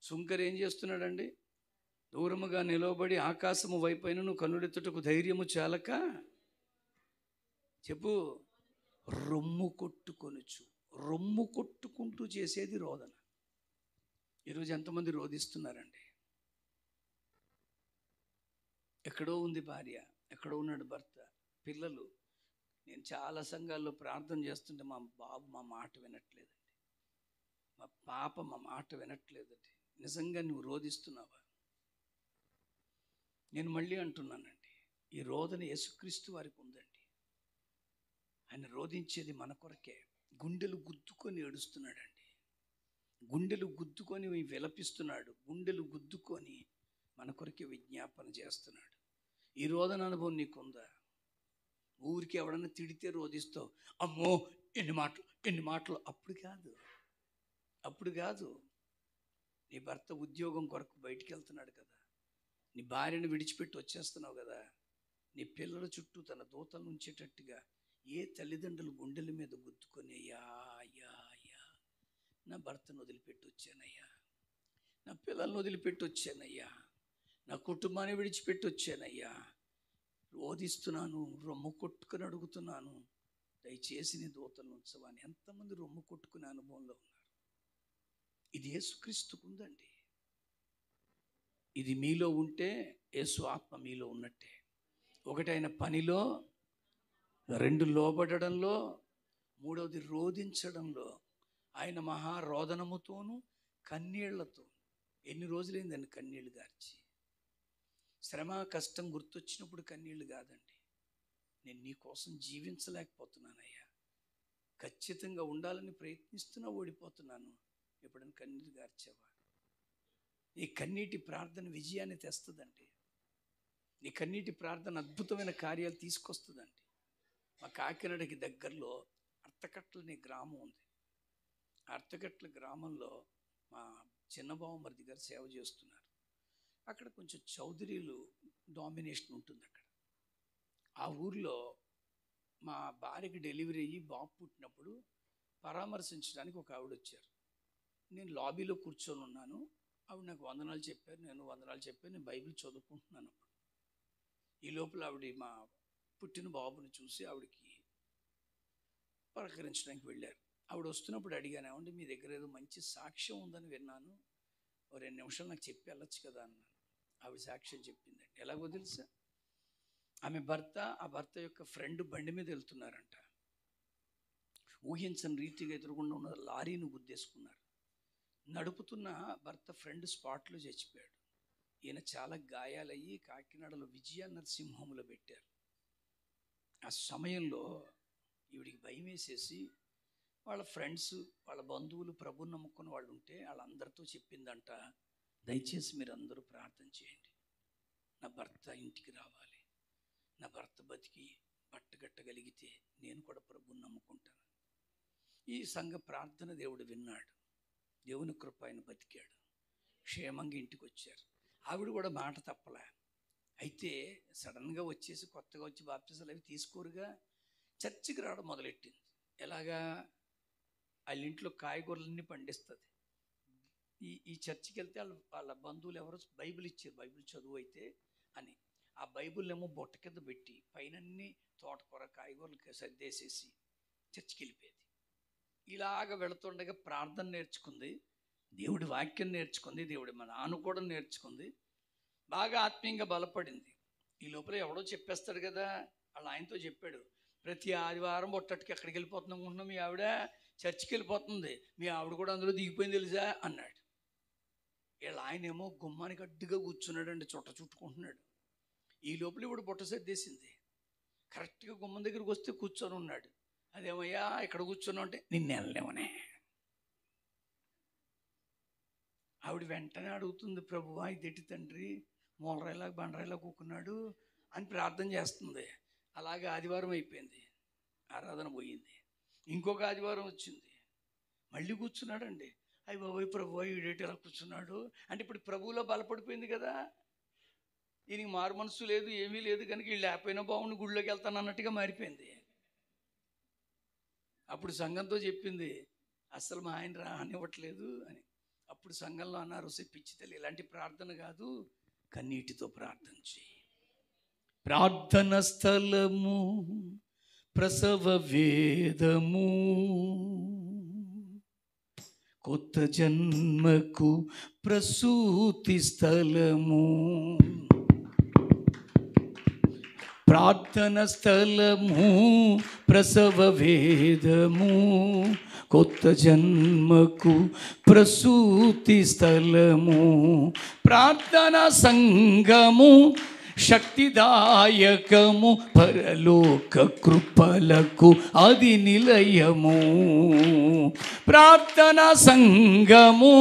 సుంకరి ఏం చేస్తున్నాడండి? దూరముగా నిలవబడి ఆకాశము వైపైనను కన్నుడెత్తుటకు ధైర్యము చాలక చెప్పు రొమ్ము కొట్టుకొనుచు. రొమ్ము కొట్టుకుంటూ చేసేది రోదన. ఈరోజు ఎంతమంది రోధిస్తున్నారండి? ఎక్కడో ఉంది భార్య, ఎక్కడో ఉన్నాడు భర్త, పిల్లలు. నేను చాలా సంఘాల్లో ప్రార్థన చేస్తుంటే మా బాబు మా మాట వినట్లేదండి, మా పాప మా మాట వినట్లేదండి. నిజంగా నువ్వు రోధిస్తున్నావా? నేను మళ్ళీ అంటున్నానండి, ఈ రోదన యేసుక్రీస్తు వారికి ఉందండి. ఆయన రోధించేది మన కొరకే. గుండెలు గుద్దుకొని ఏడుస్తున్నాడండి, గుండెలు గుద్దుకొని విలపిస్తున్నాడు, గుండెలు గుద్దుకొని మన కొరకే విజ్ఞాపన చేస్తున్నాడు. ఈ రోదన అనుభవం నీకుందా? ఊరికి ఎవడన్నా తిడితే రోధిస్తావు, అమ్మో ఎన్ని మాటలు. అప్పుడు కాదు. నీ భర్త ఉద్యోగం కొరకు బయటికి వెళ్తున్నాడు కదా, నీ భార్యను విడిచిపెట్టి వచ్చేస్తున్నావు కదా, నీ పిల్లల చుట్టూ తన దూతలను ఉంచేటట్టుగా ఏ తల్లిదండ్రులు గుండెల మీద గుద్దుకొని అయ్యా నా భర్తను వదిలిపెట్టి వచ్చానయ్యా, నా పిల్లలను వదిలిపెట్టి వచ్చానయ్యా, నా కుటుంబాన్ని విడిచిపెట్టి వచ్చానయ్యా, రోధిస్తున్నాను, రొమ్ము కొట్టుకుని అడుగుతున్నాను, దయచేసి నీ దూతలను ఉంచవని ఎంతమంది రొమ్ము కొట్టుకునే అనుభవంలో ఉన్నారు? ఇది యేసుక్రీస్తుకు ఉందండి. ఇది మీలో ఉంటే యేసు ఆత్మ మీలో ఉన్నట్టే. ఒకటి ఆయన పనిలో, 2 లోబడడంలో, 3వది రోధించడంలో. ఆయన మహారోదనముతోనూ కన్నీళ్లతో. ఎన్ని రోజులైందండి కన్నీళ్లు గార్చి? శ్రమ కష్టం గుర్తొచ్చినప్పుడు కన్నీళ్లు కాదండి. నేను నీ కోసం జీవించలేకపోతున్నానయ్యా, ఖచ్చితంగా ఉండాలని ప్రయత్నిస్తున్నా ఓడిపోతున్నాను. ఎప్పుడైనా కన్నీరు గార్చావా? ఈ కన్నీటి ప్రార్థన విజయాన్ని తెస్తుందండి. నీ కన్నీటి ప్రార్థన అద్భుతమైన కార్యాలు తీసుకొస్తుందండి. మా కాకినాడకి దగ్గరలో అర్తకట్ల అనే గ్రామం ఉంది. అర్తకట్ల గ్రామంలో మా చిన్నబావ మరిది గారు సేవ చేస్తున్నారు. అక్కడ కొంచెం చౌదరీలు డామినేషన్ ఉంటుంది అక్కడ. ఆ ఊర్లో మా భార్యకి డెలివరీ అయ్యి బాబు పుట్టినప్పుడు పరామర్శించడానికి ఒక ఆవిడ వచ్చారు. నేను లాబీలో కూర్చొని ఉన్నాను. ఆవిడ నాకు వందనాలు చెప్పారు, నేను వందనాలు చెప్పాను. నేను బైబిల్ చదువుకుంటున్నాను. అప్పుడు ఈ లోపల ఆవిడ మా పుట్టిన బాబుని చూసి ఆవిడకి పలకరించడానికి వెళ్ళారు. ఆవిడ వస్తున్నప్పుడు అడిగాను, ఏమంటే మీ దగ్గర ఏదో మంచి సాక్ష్యం ఉందని విన్నాను, ఓ 2 నిమిషాలు నాకు చెప్పి వెళ్ళొచ్చు కదా అన్నాను. ఆవిడ సాక్ష్యం చెప్పిందండి. ఎలాగో తెలుసా? ఆమె భర్త, ఆ భర్త యొక్క ఫ్రెండ్ బండి మీద వెళ్తున్నారంట. ఊహించని రీతిగా ఎదురుగుండా ఉన్న లారీని గుద్దేసుకున్నారు. నడుపుతున్న భర్త ఫ్రెండ్ స్పాట్లో చచ్చిపోయాడు. ఈయన చాలా గాయాలయ్యి కాకినాడలో విజయ నరసింహంలో పెట్టారు. ఆ సమయంలో ఈవిడికి భయం వేసేసి వాళ్ళ ఫ్రెండ్స్, వాళ్ళ బంధువులు, ప్రభుని నమ్ముకున్న వాళ్ళు ఉంటే వాళ్ళందరితో చెప్పిందంట, దయచేసి మీరు అందరూ ప్రార్థన చేయండి, నా భర్త ఇంటికి రావాలి, నా భర్త బతికి పట్టగట్టగలిగితే నేను కూడా ప్రభువుని నమ్ముకుంటాను. ఈ సంఘ ప్రార్థన దేవుడు విన్నాడు. దేవుని కృప ఆయన బతికాడు, క్షేమంగా ఇంటికి వచ్చారు. ఆవిడ కూడా మాట తప్పలే. అయితే సడన్గా వచ్చేసి కొత్తగా వచ్చి బాప్తిజాలు అవి తీసుకోరుగా, చర్చికి రావడం మొదలెట్టింది. ఎలాగా? వాళ్ళ ఇంట్లో కాయగూరలన్నీ పండిస్తుంది. ఈ చర్చికి వెళ్తే వాళ్ళ బంధువులు ఎవరో బైబిల్ ఇచ్చారు, బైబిల్ చదువు అయితే అని. ఆ బైబిల్ ఏమో బొట్ట కింద పెట్టి పైనన్ని తోటకూర కాయగూరలు సర్దేసేసి చర్చికి వెళ్ళిపోయేది. ఇలాగ వెళుతుండగా ప్రార్థన నేర్చుకుంది, దేవుడి వాక్యం నేర్చుకుంది, దేవుడి మన అనుకోవడం నేర్చుకుంది, బాగా ఆత్మీయంగా బలపడింది. ఈ లోపల ఎవడో చెప్పేస్తాడు కదా, వాళ్ళ ఆయనతో చెప్పాడు, ప్రతి ఆదివారం బొట్టటికి ఎక్కడికి వెళ్ళిపోతున్నాం అనుకుంటున్నాం, మీ ఆవిడ చర్చికి వెళ్ళిపోతుంది, మీ ఆవిడ కూడా అందులో దిగిపోయింది తెలుసా అన్నాడు. వీళ్ళ ఆయన ఏమో గుమ్మానికి అడ్డుగా కూర్చున్నాడండి, చుట్టుకుంటున్నాడు. ఈ లోపల ఇప్పుడు బుట్ట సర్దేసింది. కరెక్ట్గా గుమ్మం దగ్గరికి వస్తే కూర్చొని ఉన్నాడు. అదేమయ్యా ఇక్కడ కూర్చున్నావు అంటే, నిన్ను వెళ్ళలేమనే. ఆవిడ వెంటనే అడుగుతుంది, ప్రభువా ఇదేంటి తండ్రి, మూలరాయిలా బండరాయిలా కూకున్నాడు అని ప్రార్థన చేస్తుంది. అలాగే ఆదివారం అయిపోయింది, ఆరాధన పోయింది. ఇంకొక ఆదివారం వచ్చింది, మళ్ళీ కూర్చున్నాడండి. అయ్యి బాబోయ్ ప్రభువా ఈడేటి ఇలా కూర్చున్నాడు అంటే ఇప్పుడు ప్రభువులో బలపడిపోయింది కదా. దీనికి మారు మనసు లేదు, ఏమీ లేదు, కనుక వీళ్ళు లేకపోయినా బాగుండి గుళ్ళోకి వెళ్తాను అన్నట్టుగా మారిపోయింది. అప్పుడు సంఘంతో చెప్పింది, అసలు మా ఆయన రానివ్వట్లేదు అని. అప్పుడు సంఘంలో అన్నారు, పిచ్చి తల్లి, ఇలాంటి ప్రార్థన కాదు, కన్నీటితో ప్రార్థన చేయి. ప్రార్థన స్థలము ప్రసవ వేదము, కొత్త జన్మకు ప్రసూతి స్థలము. ప్రార్థన స్థలము ప్రసవ వేదము, కొత్త జన్మకు ప్రసూతి స్థలము. ప్రార్థన సంఘము శక్తిదాయకము, పరలోక కృపలకు అది నిలయము. ప్రార్థన సంఘము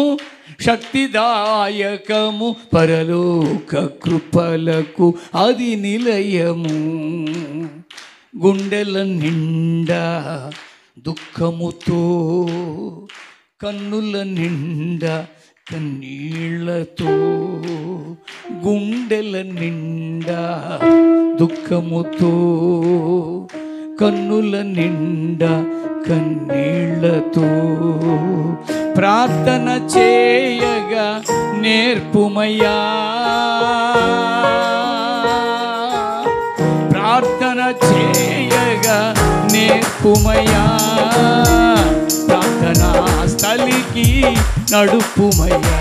శక్తిదాయకము, పరలోక కృపలకు అది నిలయము. గుండెల నిండా దుఃఖముతో, కన్నుల నిండా కన్నీళ్లతో, గుండెల నిండా దుఃఖముతో, కన్నుల నిండా కన్నీళ్లతో ప్రార్థన చేయగా నేర్పుమయ్యా. ప్రార్థన చేయగా నేర్పుమయ్యా. ప్రార్థనా స్థలికి నడుపుమయ్యా.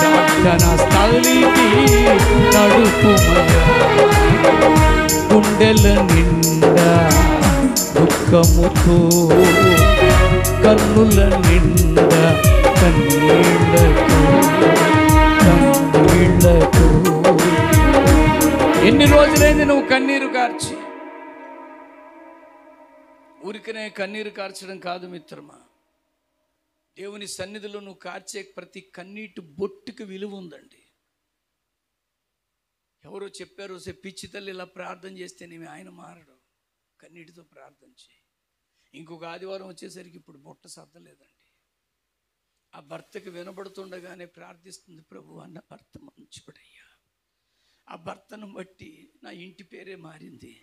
ప్రార్థనా స్థలికి నడుపుమయ్యా. గుండెల నిండా దుఃఖముతో, కన్నుల నిండా కన్నీళ్లతో, కన్నీళ్లతో. ఎన్ని రోజులైంది నువ్వు కన్నీరు కార్చి? ఊరికనే కన్నీరు కార్చడం కాదు మిత్రమా, దేవుని సన్నిధిలో నువ్వు కార్చే ప్రతి కన్నీటి బొట్టుకి విలువ ఉందండి. ఎవరో చెప్పారు, పిచ్చి తల్లి ఇలా ప్రార్థన చేస్తేనేమి ఆయన మారడు, కన్నీటితో ప్రార్థన చేయి. ఇంకొక ఆదివారం వచ్చేసరికి ఇప్పుడు బొట్ట సర్దలేదండి. ఆ భర్తకి వినబడుతుండగానే ప్రార్థిస్తుంది, ప్రభు అన్న భర్త మంచివాడయ్యా, ఆ భర్తను బట్టి నా ఇంటి పేరే మారింది.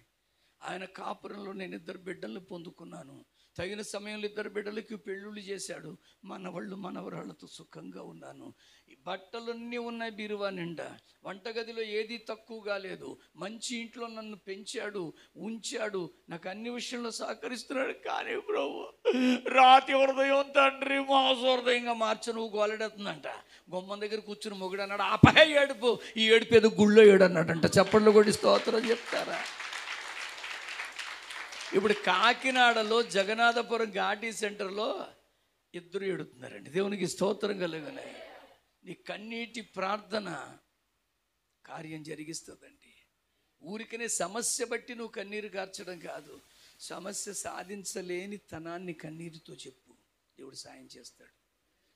ఆయన కాపురంలో నేను 2 బిడ్డలను పొందుకున్నాను. తగిన సమయంలో 2 బిడ్డలకి పెళ్ళిళ్ళు చేశాడు. మనవాళ్ళు మనవరాళ్ళతో సుఖంగా ఉన్నాను. ఈ బట్టలన్నీ ఉన్నాయి బీరువా నిండా. వంటగదిలో ఏది తక్కువగా లేదు. మంచి ఇంట్లో నన్ను పెంచాడు, ఉంచాడు, నాకు అన్ని విషయంలో సహకరిస్తున్నాడు. కానీ ప్రభు రాతి హృదయం తండ్రి మాంస హృదయంగా మార్చు, నువ్వు గోలెడుతుందంట. గుమ్మం దగ్గర కూర్చుని మొగుడు అన్నాడు, ఆపహే ఏడుపు, ఈ ఏడుపు ఏదో గుళ్ళో ఏడు అన్నాడంట. చప్పట్లు కొడి స్తోత్రం చెప్తారా? ఇప్పుడు కాకినాడలో జగన్నాథపురం ఘాటీ సెంటర్లో 2 ఏడుతున్నారండి. దేవునికి స్తోత్రం కలుగునే. నీ కన్నీటి ప్రార్థన కార్యం జరిగిస్తుందండి. ఊరికనే సమస్య బట్టి నువ్వు కన్నీరు కార్చడం కాదు, సమస్య సాధించలేని తనాన్ని కన్నీరుతో చెప్పు, దేవుడు సాయం చేస్తాడు.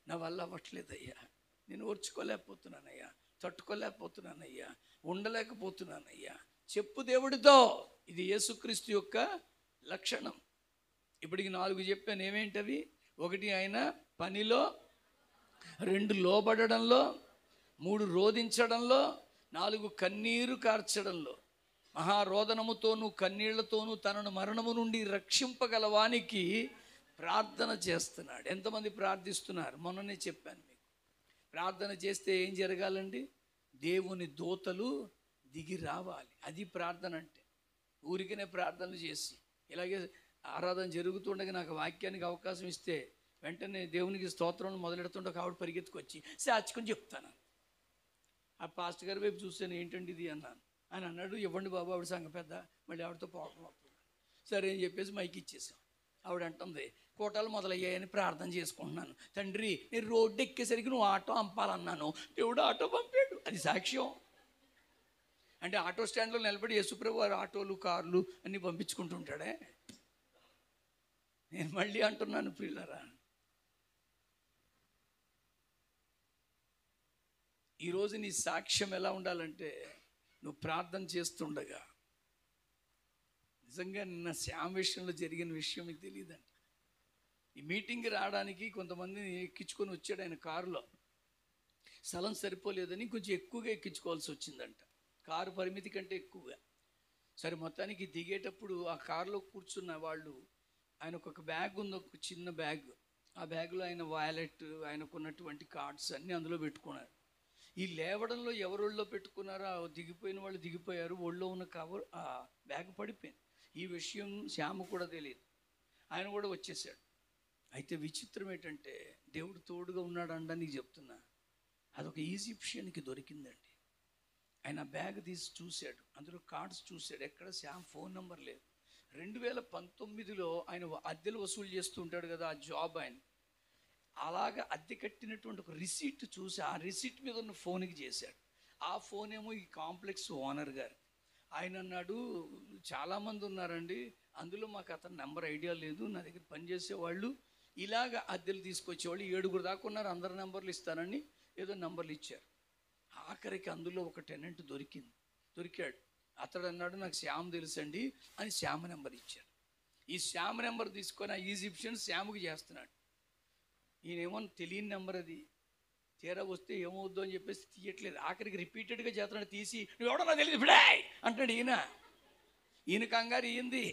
నా వల్ల అవ్వట్లేదయ్యా, నేను ఓర్చుకోలేకపోతున్నానయ్యా, తట్టుకోలేకపోతున్నానయ్యా, ఉండలేకపోతున్నానయ్యా. చెప్పు దేవుడితో. ఇది యేసుక్రీస్తు యొక్క లక్షణం. ఇప్పటికి 4 చెప్పాను. ఏమేంటవి? 1 ఆయన పనిలో, 2 లోబడడంలో, 3 రోధించడంలో, 4 కన్నీరు కార్చడంలో. మహారోదనముతోనూ కన్నీళ్లతోనూ తనను మరణము నుండి రక్షింపగలవానికి ప్రార్థన చేస్తున్నాడు. ఎంతమంది ప్రార్థిస్తున్నారు? మొన్ననే చెప్పాను మీకు. ప్రార్థన చేస్తే ఏం జరగాలండి? దేవుని దూతలు దిగి రావాలి. అది ప్రార్థన అంటే. ఊరికనే ప్రార్థనలు చేసి ఇలాగే ఆరాధన జరుగుతుండగా నాకు వాక్యానికి అవకాశం ఇస్తే వెంటనే దేవునికి స్తోత్రం మొదలెడుతుండే ఆవిడ పరిగెత్తుకొచ్చి సాచుకొని చెప్తాను. ఆ పాస్టర్ గారి వైపు చూస్తాను, ఏంటండి ఇది అన్నాను. ఆయన అన్నాడు, ఇవ్వండి బాబు, ఆవిడ సంగ పెద్ద, మళ్ళీ ఆవిడతో పోవడం అవుతుంది. సరే అని చెప్పేసి మైక్ ఇచ్చేసాం. ఆవిడ అంటుంది, కోటాలు మొదలయ్యాయని ప్రార్థన చేసుకుంటున్నాను. తండ్రి, నేను రోడ్డు ఎక్కేసరికి నువ్వు ఆటో పంపాలన్నాను, దేవుడు ఆటో పంపాడు. అది సాక్ష్యం. అంటే ఆటో స్టాండ్లో నిలబడి యేసుప్రభు వారు ఆటోలు, కార్లు అన్నీ పంపించుకుంటుంటాడే. నేను మళ్ళీ అంటున్నాను ప్రియులారా, ఈరోజు నీ సాక్ష్యం ఎలా ఉండాలంటే, నువ్వు ప్రార్థన చేస్తుండగా, నిజంగా నిన్న శ్యామ్ విషయంలో జరిగిన విషయం మీకు తెలియదండి. ఈ మీటింగ్కి రావడానికి కొంతమందిని ఎక్కించుకొని వచ్చాడు ఆయన కారులో. స్థలం సరిపోలేదని కొంచెం ఎక్కువగా ఎక్కించుకోవాల్సి వచ్చిందంట, కారు పరిమితి కంటే ఎక్కువగా. సరే మొత్తానికి దిగేటప్పుడు ఆ కారులో కూర్చున్న వాళ్ళు, ఆయనకు ఒక బ్యాగ్ ఉంది, ఒక చిన్న బ్యాగ్. ఆ బ్యాగ్లో ఆయన వాలెట్, ఆయనకున్నటువంటి కార్డ్స్ అన్నీ అందులో పెట్టుకున్నారు. ఈ లేవడంలో ఎవరోళ్ళలో పెట్టుకున్నారో దిగిపోయిన వాళ్ళు దిగిపోయారు, ఒళ్ళో ఉన్న కవర్ ఆ బ్యాగ్ పడిపోయింది. ఈ విషయం శ్యామ కూడా తెలియదు. ఆయన కూడా వచ్చేసాడు. అయితే విచిత్రం ఏంటంటే, దేవుడు తోడుగా ఉన్నాడు అనడానికి చెప్తున్నా, అదొక ఈజిప్షియన్కి దొరికిందండి. ఆయన బ్యాగ్ తీసి చూశాడు, అందులో కార్డ్స్ చూశాడు, ఎక్కడ శ్యామ్ ఫోన్ నెంబర్ లేదు. 2019లో ఆయన అద్దెలు వసూలు చేస్తూ ఉంటాడు కదా, ఆ జాబ్ ఆయన అలాగా అద్దె కట్టినటువంటి ఒక రిసీట్ చూసి ఆ రిసీట్ మీద ఉన్న ఫోన్కి చేశాడు. ఆ ఫోన్ ఏమో ఈ కాంప్లెక్స్ ఓనర్ గారు. ఆయన అన్నాడు, చాలామంది ఉన్నారండి, అందులో మాకు అతని నెంబర్ ఐడియా లేదు, నా దగ్గర పనిచేసే వాళ్ళు ఇలాగ అద్దెలు తీసుకొచ్చేవాళ్ళు 7 దాకా ఉన్నారు, అందరి నెంబర్లు ఇస్తానని ఏదో నెంబర్లు ఇచ్చారు. ఆఖరికి అందులో ఒక టెనెంట్ దొరికాడు. అతడు అన్నాడు, నాకు శ్యామ్ తెలుసండి అని శ్యామ్ నెంబర్ ఇచ్చారు. ఈ శ్యామ్ నెంబర్ తీసుకొని ఆ ఈజిప్షియన్ శ్యామ్కి చేస్తున్నాడు. ఈయనేమో తెలియని నెంబర్ అది, తీరా వస్తే ఏమవుద్దో అని చెప్పేసి తీయట్లేదు. ఆఖరికి రిపీటెడ్గా చేస్తున్నాడు. తీసి, నువ్వు ఎవడో నాకు తెలియదు ఇప్పుడే అంటాడు ఈయన కంగారు ఈయంది.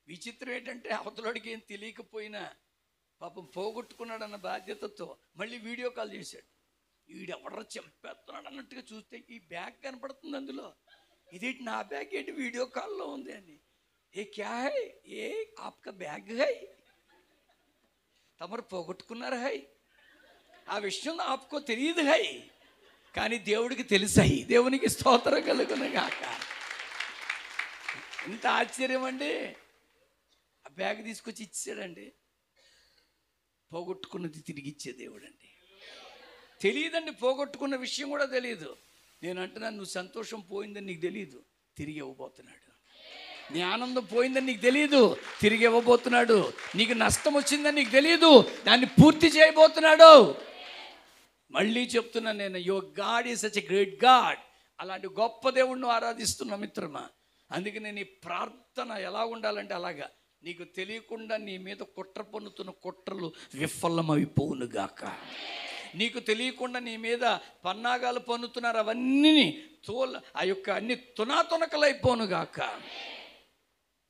విచిత్రం ఏంటంటే, అవతలడికి ఏం తెలియకపోయినా పాపం పోగొట్టుకున్నాడన్న బాధ్యతతో మళ్ళీ వీడియో కాల్ చేశాడు. వీడెవడో చంపేస్తున్నాడు అన్నట్టుగా చూస్తే ఈ బ్యాగ్ కనపడుతుంది అందులో. ఇదేంటి నా బ్యాగ్ ఏంటి వీడియో కాల్లో ఉంది అని. ఏ క్యా హై, ఏ ఆప్కా బ్యాగ్ హై, తమరు పోగొట్టుకున్నారు హై, ఆ విషయం ఆపుకో తెలియదు హై, కానీ దేవుడికి తెలుసాయి. దేవునికి స్తోత్రం కలుగునుగాక. ఇంత ఆశ్చర్యం అండి. ఆ బ్యాగ్ తీసుకొచ్చి ఇచ్చాడండి. పోగొట్టుకున్నది తిరిగి ఇచ్చే దేవుడు అండి. తెలియదండి, పోగొట్టుకున్న విషయం కూడా తెలియదు. నేను అంటున్నాను, నువ్వు సంతోషం పోయిందని నీకు తెలియదు, తిరిగి ఇవ్వబోతున్నాడు. నీ ఆనందం పోయిందని నీకు తెలియదు, తిరిగి ఇవ్వబోతున్నాడు. నీకు నష్టం వచ్చిందని నీకు తెలియదు, దాన్ని పూర్తి చేయబోతున్నాడు. మళ్ళీ చెప్తున్నాను నేను, your God is such a great God. అలాంటి గొప్ప దేవుణ్ణి ఆరాధిస్తున్నా మిత్రమా. అందుకని నీ ప్రార్థన ఎలా ఉండాలంటే అలాగా, నీకు తెలియకుండా నీ మీద కుట్ర పన్నుతున్న కుట్రలు విఫలమైపోవునుగాక. నీకు తెలియకుండా నీ మీద పన్నాగాలు పన్నుతున్నారు, అవన్నీ ఆ యొక్క అన్ని తునాతునకలైపోనుగాక.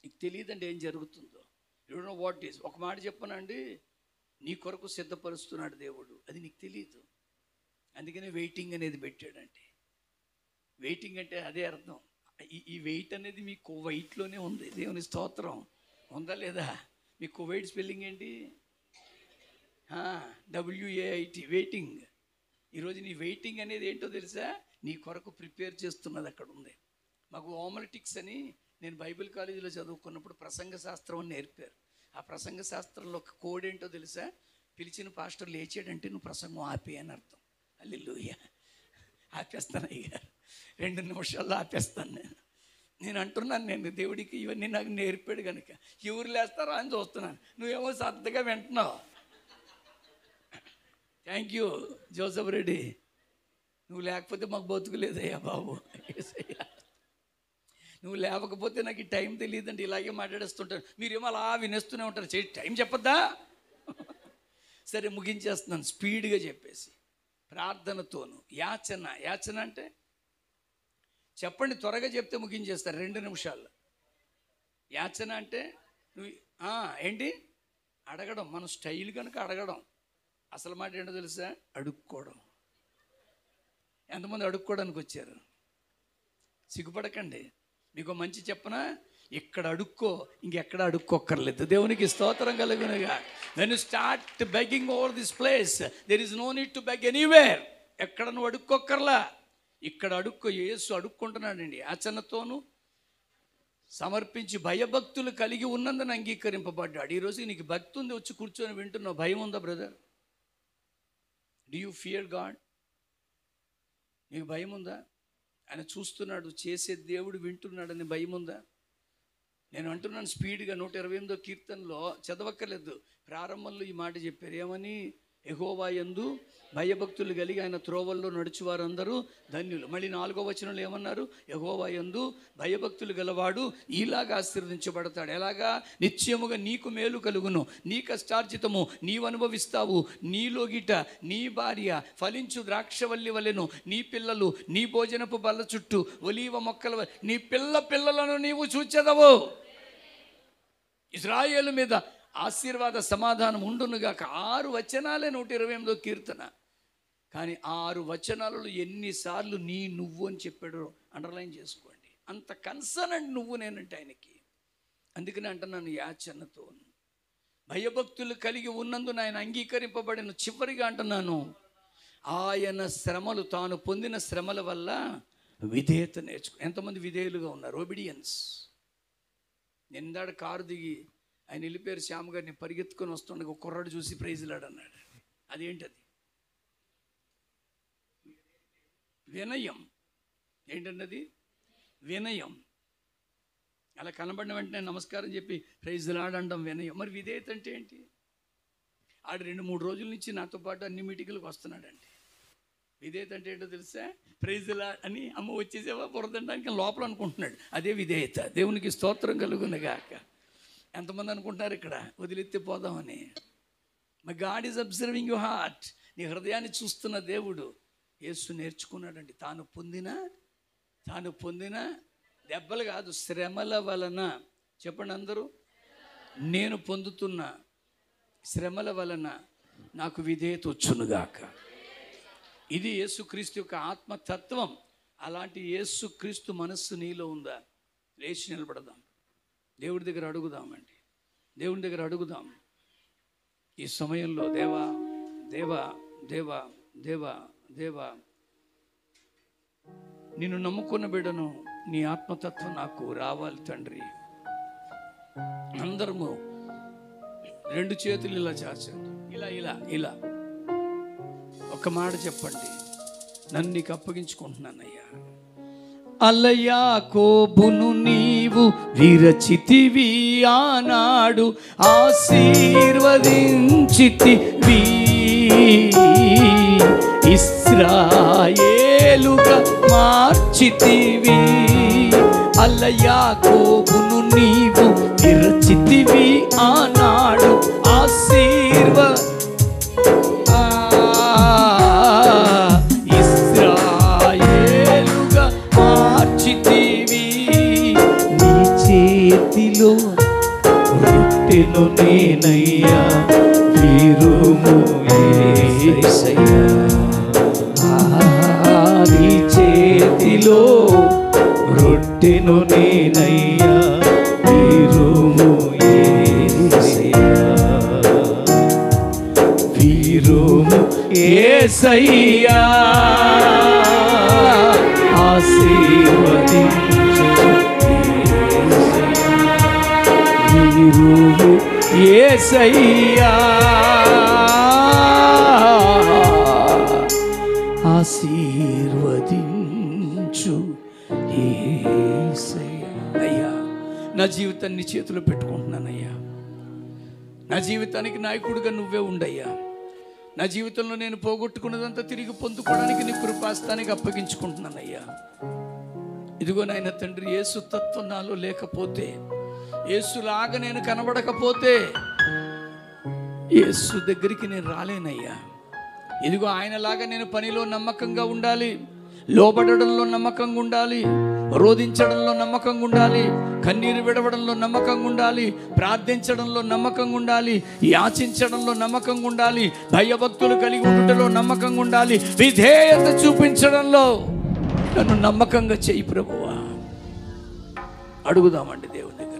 నీకు తెలియదండి ఏం జరుగుతుందో. You don't know what is. ఒక మాట చెప్పనండి, నీ కొరకు సిద్ధపరుస్తున్నాడు దేవుడు, అది నీకు తెలియదు. అందుకనే వెయిటింగ్ అనేది పెట్టాడండి. వెయిటింగ్ అంటే అదే అర్థం. ఈ వెయిట్ అనేది మీ కువైట్లోనే ఉంది. దేవుని స్తోత్రం. ఉందా లేదా? మీ కువైట్ స్పెల్లింగ్ ఏంటి? WAIT, waiting. ఈరోజు నీ వెయిటింగ్ అనేది ఏంటో తెలుసా? నీ కొరకు ప్రిపేర్ చేస్తున్నది అక్కడ ఉంది. మాకు హోమలటిక్స్ అని నేను బైబిల్ కాలేజీలో చదువుకున్నప్పుడు ప్రసంగ శాస్త్రం అని నేర్పారు. ఆ ప్రసంగ శాస్త్రంలో ఒక కోడ్ ఏంటో తెలుసా? పిలిచిన పాస్టర్ లేచాడంటే నువ్వు ప్రసంగం ఆపే అని అర్థం. హల్లెలూయా. ఆపేస్తాను అయ్యా, 2 నిమిషాల్లో ఆపేస్తాను నేను అంటున్నాను. నేను దేవుడికి ఇవన్నీ నాకు నేర్పాడు కనుక ఎవరు లేస్తారా అని చూస్తున్నాను. నువ్వేమో శ్రద్ధగా వింటున్నావు. Thank you Joseph Reddy. నువ్వు లేకపోతే మాకు బతుకులేదయ్యా బాబు. యేసయ్యా నువ్వు లేకపోతే నాకు ఈ టైం తెలియదండి, ఇలాగే మాట్లాడేస్తుంటారు. మీరేమో అలా వినేస్తూనే ఉంటారు. టైం చెప్పద్దా? సరే ముగించేస్తున్నాను స్పీడ్గా చెప్పేసి. ప్రార్థనతోను యాచన అంటే చెప్పండి, త్వరగా చెప్తే ముగించేస్తారు 2 నిమిషాల్లో. యాచన అంటే నువ్వు ఏంటి అడగడం, మన స్టైల్ కనుక అడగడం. అసలు మాట ఏంటో తెలుసా? అడుక్కోవడం. ఎంతమంది అడుక్కోవడానికి వచ్చారు? సిగ్గుపడకండి. మీకు మంచి చెప్పనా, ఇక్కడ అడుక్కో, ఇంకెక్కడ అడుక్కోక్కర్లేదు. దేవునికి స్తోత్రం కలుగునుగా. when you start begging over this place, there is no need to beg anywhere. ఎక్కడ నువ్వు అడుక్కోక్కర్లా, ఇక్కడ అడుక్కో. యేసు అడుక్కుంటున్నాడండి. యాచనతోను సమర్పించి భయభక్తులు కలిగి ఉన్నందున అంగీకరింపబడ్డాడు. ఈరోజు నీకు భక్తి ఉంది, వచ్చి కూర్చొని వింటున్నావు. భయం ఉందా brother? Do you fear God? నీకు భయం ఉందా? ఆయన చూస్తున్నాడు, చేసే దేవుడు వింటున్నాడని భయం ఉందా? నేను అంటున్నాను స్పీడ్గా. 128వ కీర్తనలో చదవక్కర్లేదు, ప్రారంభంలో ఈ మాట చెప్పారు. ఏమని? యెహోవా యందు భయభక్తులు కలిగి ఆయన త్రోవల్లో నడుచువారందరూ ధన్యులు. మళ్ళీ 4వ వచనంలో ఏమన్నారు? యెహోవా యందు భయభక్తులు గలవాడు ఇలాగా ఆశీర్వదించబడతాడు. ఎలాగా? నిత్యముగా నీకు మేలు కలుగును, నీ కష్టార్జితము నీవు అనుభవిస్తావు. నీలోగిట నీ భార్య ఫలించు ద్రాక్షవల్లి వలెను, నీ పిల్లలు నీ భోజనపు బల్ల చుట్టూ ఒలీవ మొక్కల నీ పిల్లలను నీవు చూచెదవు. ఇశ్రాయేలు మీద ఆశీర్వాద సమాధానం ఉండునుగాక. 6 వచనాలే 128వ కీర్తన. కానీ 6 వచనాలలో ఎన్నిసార్లు నువ్వు అని చెప్పాడో అండర్లైన్ చేసుకోండి. అంత కన్సర్న్ అండి నువ్వు నేనంటే ఆయనకి. అందుకని అంటున్నాను యాచనతో భయభక్తులు కలిగి ఉన్నందున ఆయన అంగీకరింపబడిన. చివరిగా అంటున్నాను, ఆయన శ్రమలు, తాను పొందిన శ్రమల వల్ల విధేయత నేర్చుకో. ఎంతమంది విధేయులుగా ఉన్నారు? ఒబిడియన్స్. నిందాడు కారు దిగి ఆయన వెళ్ళిపోయారు. శ్యామ్ గారిని పరిగెత్తుకొని వస్తుండగా ఒక కుర్రాడు చూసి ప్రైజ్లాడు అన్నాడు. అదేంటది? వినయం. ఏంటన్నది? వినయం. అలా కనబడిన వెంటనే నమస్కారం చెప్పి ప్రైజ్లాడు అనడం వినయం. మరి విధేయత అంటే ఏంటి? ఆడు 2-3 రోజుల నుంచి నాతో పాటు అన్ని మీటింగులకు వస్తున్నాడండి. విధేయత అంటే ఏంటో తెలుసా? ప్రైజ్లా అని అమ్మ వచ్చేసేవా బురదడానికి లోపల అనుకుంటున్నాడు. అదే విధేయత. దేవునికి స్తోత్రం కలుగునుగాక. ఎంతమంది అనుకుంటారు ఇక్కడ వదిలెత్తి పోదామని? My God is observing your heart. నీ హృదయాన్ని చూస్తున్న దేవుడు. యేసు నేర్చుకున్నాడండి. తాను పొందిన దెబ్బలు కాదు, శ్రమల వలన. చెప్పండి అందరూ. నేను పొందుతున్న శ్రమల వలన నాకు విధేయత వచ్చునుగాక. ఇది యేసుక్రీస్తు యొక్క ఆత్మతత్వం. అలాంటి యేసుక్రీస్తు మనస్సు నీలో ఉందా? లేచి నిలబడదాం, దేవుడి దగ్గర అడుగుదామండి. దేవుని దగ్గర అడుగుదాం ఈ సమయంలో. దేవా దేవా దేవా దేవా దేవా, నిన్ను నమ్ముకున్న బిడ్డను నీ ఆత్మతత్వం నాకు రావాలి తండ్రి. అందరము 2 చేతులు ఇలా చాచండి. ఇలా ఇలా ఇలా ఒక మాట చెప్పండి, నన్ను నీకు అప్పగించుకుంటున్నానయ్యా. అలయాకోబును నీవు విరచితివి, ఆనాడు ఆశీర్వదించితివి. ఇశ్రాయేలుగా మార్చితివి. అలయాకోబును నీవు విరచితివి, ఆనాడు ఇశ్రాయేలుగా మార్చితివి. నీ చేతిలో రొట్టెను నేనయ్యా, వీరుము యేసయ్యా. నీ చేతిలో రొట్టెను నేనయ్యా, వీరుము యేసయ్యా. వీరుము యేసయ్యా, ఆశీర్వదించు వీరుము యేసయ్యా, ఆశీర్వదించు యేసయ్యా. అయ్యా, నా జీవితాన్ని నీ చేతిలో పెట్టుకుంటున్నానయ్యా. నా జీవితానికి నాయకుడిగా నువ్వే ఉండయ్యా. నా జీవితంలో నేను పోగొట్టుకున్నదంతా తిరిగి పొందుకోవడానికి నీ కృపాస్తానికి అప్పగించుకుంటున్నానయ్యా. ఇదిగో నాయన తండ్రి, యేసు తత్వం నాలో లేకపోతే, యేసులాగా నేను కనబడకపోతే యేసు దగ్గరికి నేను రాలేనయ్యా. ఇదిగో ఆయనలాగా నేను పనిలో నమ్మకంగా ఉండాలి, లోబడడంలో నమ్మకంగా ఉండాలి, రోధించడంలో నమ్మకంగా ఉండాలి, కన్నీరు విడవడంలో నమ్మకంగా ఉండాలి, ప్రార్థించడంలో నమ్మకంగా ఉండాలి, యాచించడంలో నమ్మకంగా ఉండాలి, భయభక్తులు కలిగి ఉండటంలో నమ్మకంగా ఉండాలి, విధేయత చూపించడంలో నన్ను నమ్మకంగా చేయి ప్రభువా. అడుగుదామండి దేవుని దగ్గర.